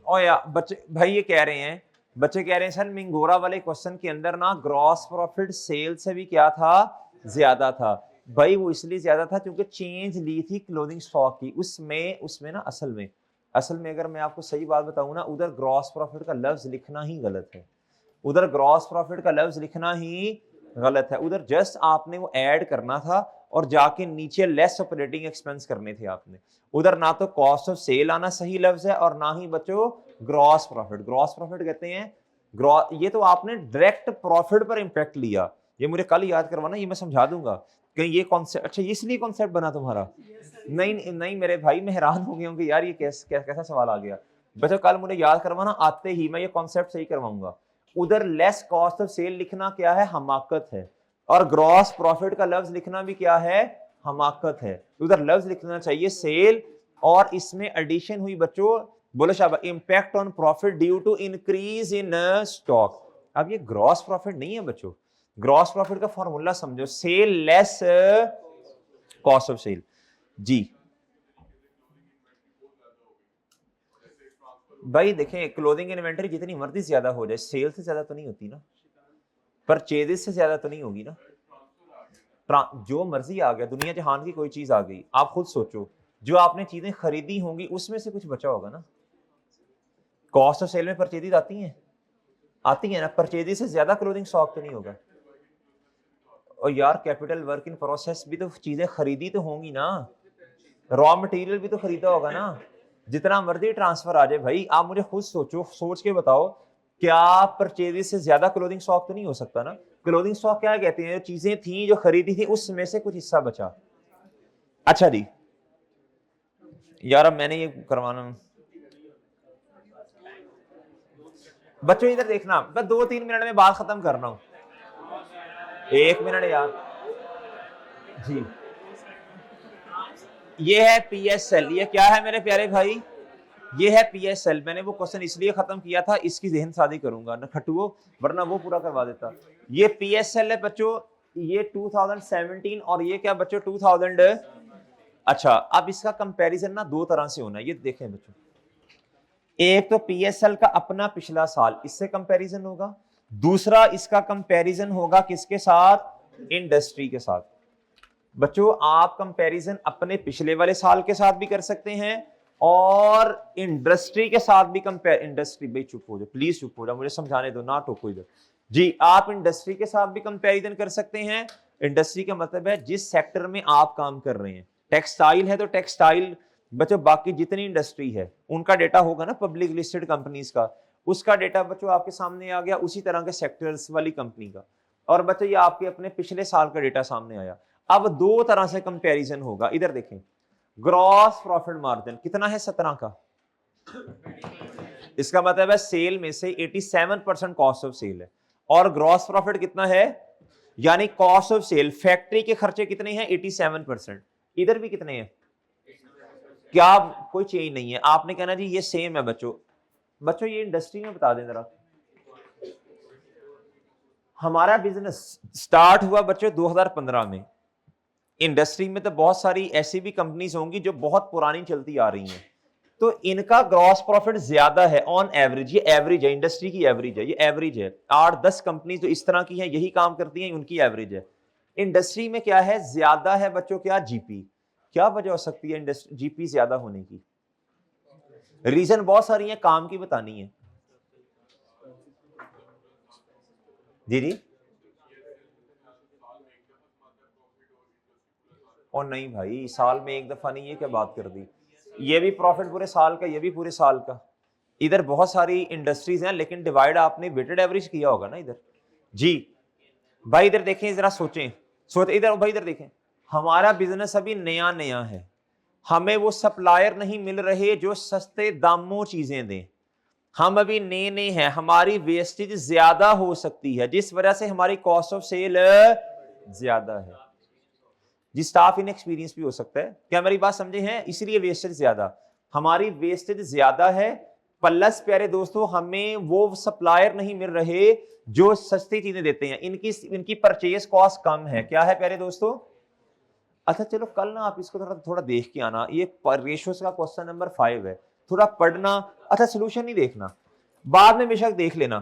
ओ या बच्चे भाई ये कह रहे हैं, बच्चे कह रहे हैं सर मिंगोरा वाले क्वेश्चन के अंदर ना ग्रॉस प्रॉफिट सेल से भी क्या था, ज्यादा था। भाई वो इसलिए ज्यादा था क्योंकि चेंज ली थी क्लोथिंग स्टॉक की, उसमें उसमें ना असल में अगर मैं आपको सही बात बताऊं ना, उधर ग्रॉस प्रॉफिट का लफ्ज लिखना ही गलत है, उधर ग्रॉस प्रॉफिट का लफ्ज लिखना ही गलत है। उधर जस्ट आपने वो ऐड करना था और जाके नीचे लेस ऑपरेटिंग एक्सपेंस करने थे आपने। उधर ना तो कॉस्ट ऑफ सेल आना सही लफ्ज है और ना ही बच्चों ग्रॉस प्रॉफिट। ग्रॉस प्रॉफिट कहते हैं ये तो आपने डायरेक्ट प्रॉफिट पर इंपैक्ट लिया। ये मुझे कल याद करवाना, ये मैं समझा दूंगा कहीं ये कॉन्सेप्ट, अच्छा इसलिए कॉन्सेप्ट बना तुम्हारा? नहीं नहीं मेरे भाई, मैं हैरान हो गया हूँ कि यार ये कैसा सवाल आ गया। बच्चों कल मुझे याद करवाना, आते ही मैं ये कॉन्सेप्ट सही करवाऊंगा। उधर लेस कॉस्ट ऑफ सेल लिखना क्या है, हमाकत है, और ग्रॉस प्रॉफिट का लफ्ज लिखना भी क्या है, हमाकत है। उधर लफ्ज लिखना चाहिए सेल, और इसमें एडिशन हुई बच्चों, बोलो शाबाश, impact on profit due to increase in stock. अब ये ग्रॉस प्रॉफिट नहीं है बच्चों, ग्रॉस प्रॉफिट का फॉर्मूला समझो, sale less cost of sale जी। भाई देखें क्लोथिंग इन्वेंटरी जितनी मर्जी ज्यादा हो जाए, सेल से ज्यादा तो नहीं होती ना, परचेजेस से ज्यादा तो नहीं होगी ना। जो मर्जी आ गया, दुनिया जहान की कोई चीज आ गई, आप खुद सोचो जो आपने चीजें खरीदी होंगी उसमें से कुछ बचा होगा ना। कॉस्ट ऑफ सेल में परचेजेस आती है ना, परचेजेस से ज्यादा क्लोथिंग स्टॉक तो नहीं होगा। और यार कैपिटल वर्क इन प्रोसेस भी तो चीजें खरीदी तो होंगी ना, रॉ मटेरियल भी तो खरीदा होगा ना। जितना मर्जी ट्रांसफर आ जाए भाई, आप मुझे खुद सोचो, सोच के बताओ, क्या परचेजेस से ज्यादा क्लोथिंग स्टॉक तो नहीं हो सकता ना। क्लोथिंग स्टॉक क्या कहते हैं, चीजें थी जो खरीदी थी उसमें से कुछ हिस्सा बचा। अच्छा जी यार, अब मैंने ये करवाना, बच्चों इधर देखना, मैं 2-3 मिनट में बात खत्म कर रहा हूं, 1 मिनट यार जी। ये है पीएसएल, ये क्या है मेरे प्यारे भाई, ये है पीएसएल। मैंने वो क्वेश्चन इसलिए खत्म किया था, इसकी जहन सादी करूंगा न खटुओ, वरना वो पूरा करवा देता। ये पीएसएल है बच्चों, ये 2017, और ये क्या बच्चों 2000। अच्छा अब इसका कंपैरिजन ना दो तरह से होना है, ये देखें बच्चों, एक तो पीएसएल का अपना पिछला साल, इससे कंपैरिजन होगा, दूसरा इसका कंपैरिजन होगा किसके साथ, इंडस्ट्री के साथ। बच्चों आप कंपैरिजन अपने पिछले वाले साल के साथ भी कर सकते हैं और इंडस्ट्री के साथ भी कंपेयर, इंडस्ट्री भाई चुप हो जाओ प्लीज, चुप हो जाओ, मुझे समझाने दो ना, टोको इधर जी। आप इंडस्ट्री के साथ भी कंपैरिजन कर सकते हैं। इंडस्ट्री का मतलब है जिस सेक्टर में आप काम कर रहे हैं, टेक्सटाइल है तो टेक्सटाइल बच्चों बाकी जितनी इंडस्ट्री है उनका डेटा होगा ना पब्लिक लिस्टेड कंपनीज का, उसका डेटा बच्चों आपके सामने आ गया, उसी तरह के सेक्टर्स वाली कंपनी का। और बच्चों ये आपके अपने पिछले साल का डेटा सामने आया। अब दो तरह से कंपैरिजन होगा, इधर देखें, ग्रॉस प्रॉफिट मार्जिन कितना है 17 का, इसका मतलब है सेल में से 87% कॉस्ट ऑफ सेल है, और ग्रॉस प्रॉफिट कितना है, यानी कॉस्ट ऑफ सेल फैक्ट्री के खर्चे कितने हैं 87%, इधर भी कितने हैं, क्या कोई चेंज नहीं है, आपने कहना जी ये सेम है। बच्चों बच्चों ये इंडस्ट्री में बता दें जरा, हमारा बिजनेस स्टार्ट हुआ बच्चों 2015 में। इंडस्ट्री में तो बहुत सारी ऐसी भी कंपनीज होंगी जो बहुत पुरानी चलती आ रही हैं, तो इनका ग्रॉस प्रॉफिट ज्यादा है ऑन एवरेज, ये एवरेज है, इंडस्ट्री की एवरेज है, ये एवरेज है। 8-10 कंपनी जो इस तरह की हैं यही काम करती हैं, उनकी एवरेज है। इंडस्ट्री में क्या है ज्यादा है बच्चों, क्या जीपी, क्या वजह हो सकती है इंडस्ट्री जीपी ज्यादा होने की, रीजन बहुत सारी है, काम की बतानी है जी जी। और नहीं भाई साल में एक दफा नहीं, है क्या बात कर दी, ये भी प्रॉफिट पूरे साल का, ये भी पूरे साल का। इधर बहुत सारी इंडस्ट्रीज हैं लेकिन डिवाइड आपने वेटेड एवरेज किया होगा ना इधर जी। भाई इधर देखें जरा, सोचें इधर भाई इधर देखें, हमारा बिजनेस अभी नया नया है, हमें वो सप्लायर नहीं मिल रहे जो सस्ते दामों चीजें दें, हम अभी नए नए हैं, हमारी वेस्टेज ज्यादा हो सकती है जिस वजह से हमारी कॉस्ट ऑफ सेल ज्यादा है जी। स्टाफ इनएक्सपीरियंस भी हो सकता है, क्या मेरी बात समझे हैं, इसलिए वेस्टेज ज्यादा, हमारी वेस्टेज ज्यादा है, प्लस प्यारे दोस्तों हमें वो सप्लायर नहीं मिल रहे जो सस्ती चीजें देते हैं, इनकी परचेज कॉस्ट कम है। क्या है प्यारे दोस्तों, अच्छा चलो कल ना आप इसको थोड़ा देख के आना, ये रेशियोज का क्वेश्चन नंबर 5 है, थोड़ा पढ़ना, अच्छा सोल्यूशन नहीं देखना, बाद में बेशक देख लेना,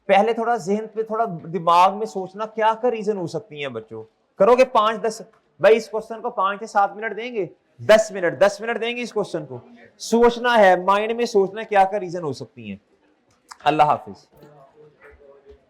पहले थोड़ा जहन पे थोड़ा दिमाग में सोचना क्या क्या रीजन हो सकती है। बच्चों करोगे 5-10, भाई इस क्वेश्चन को 5 से 7 मिनट देंगे, 10 मिनट देंगे इस क्वेश्चन को, सोचना है, माइंड में सोचना है क्या क्या रीजन हो सकती है। अल्लाह हाफिज।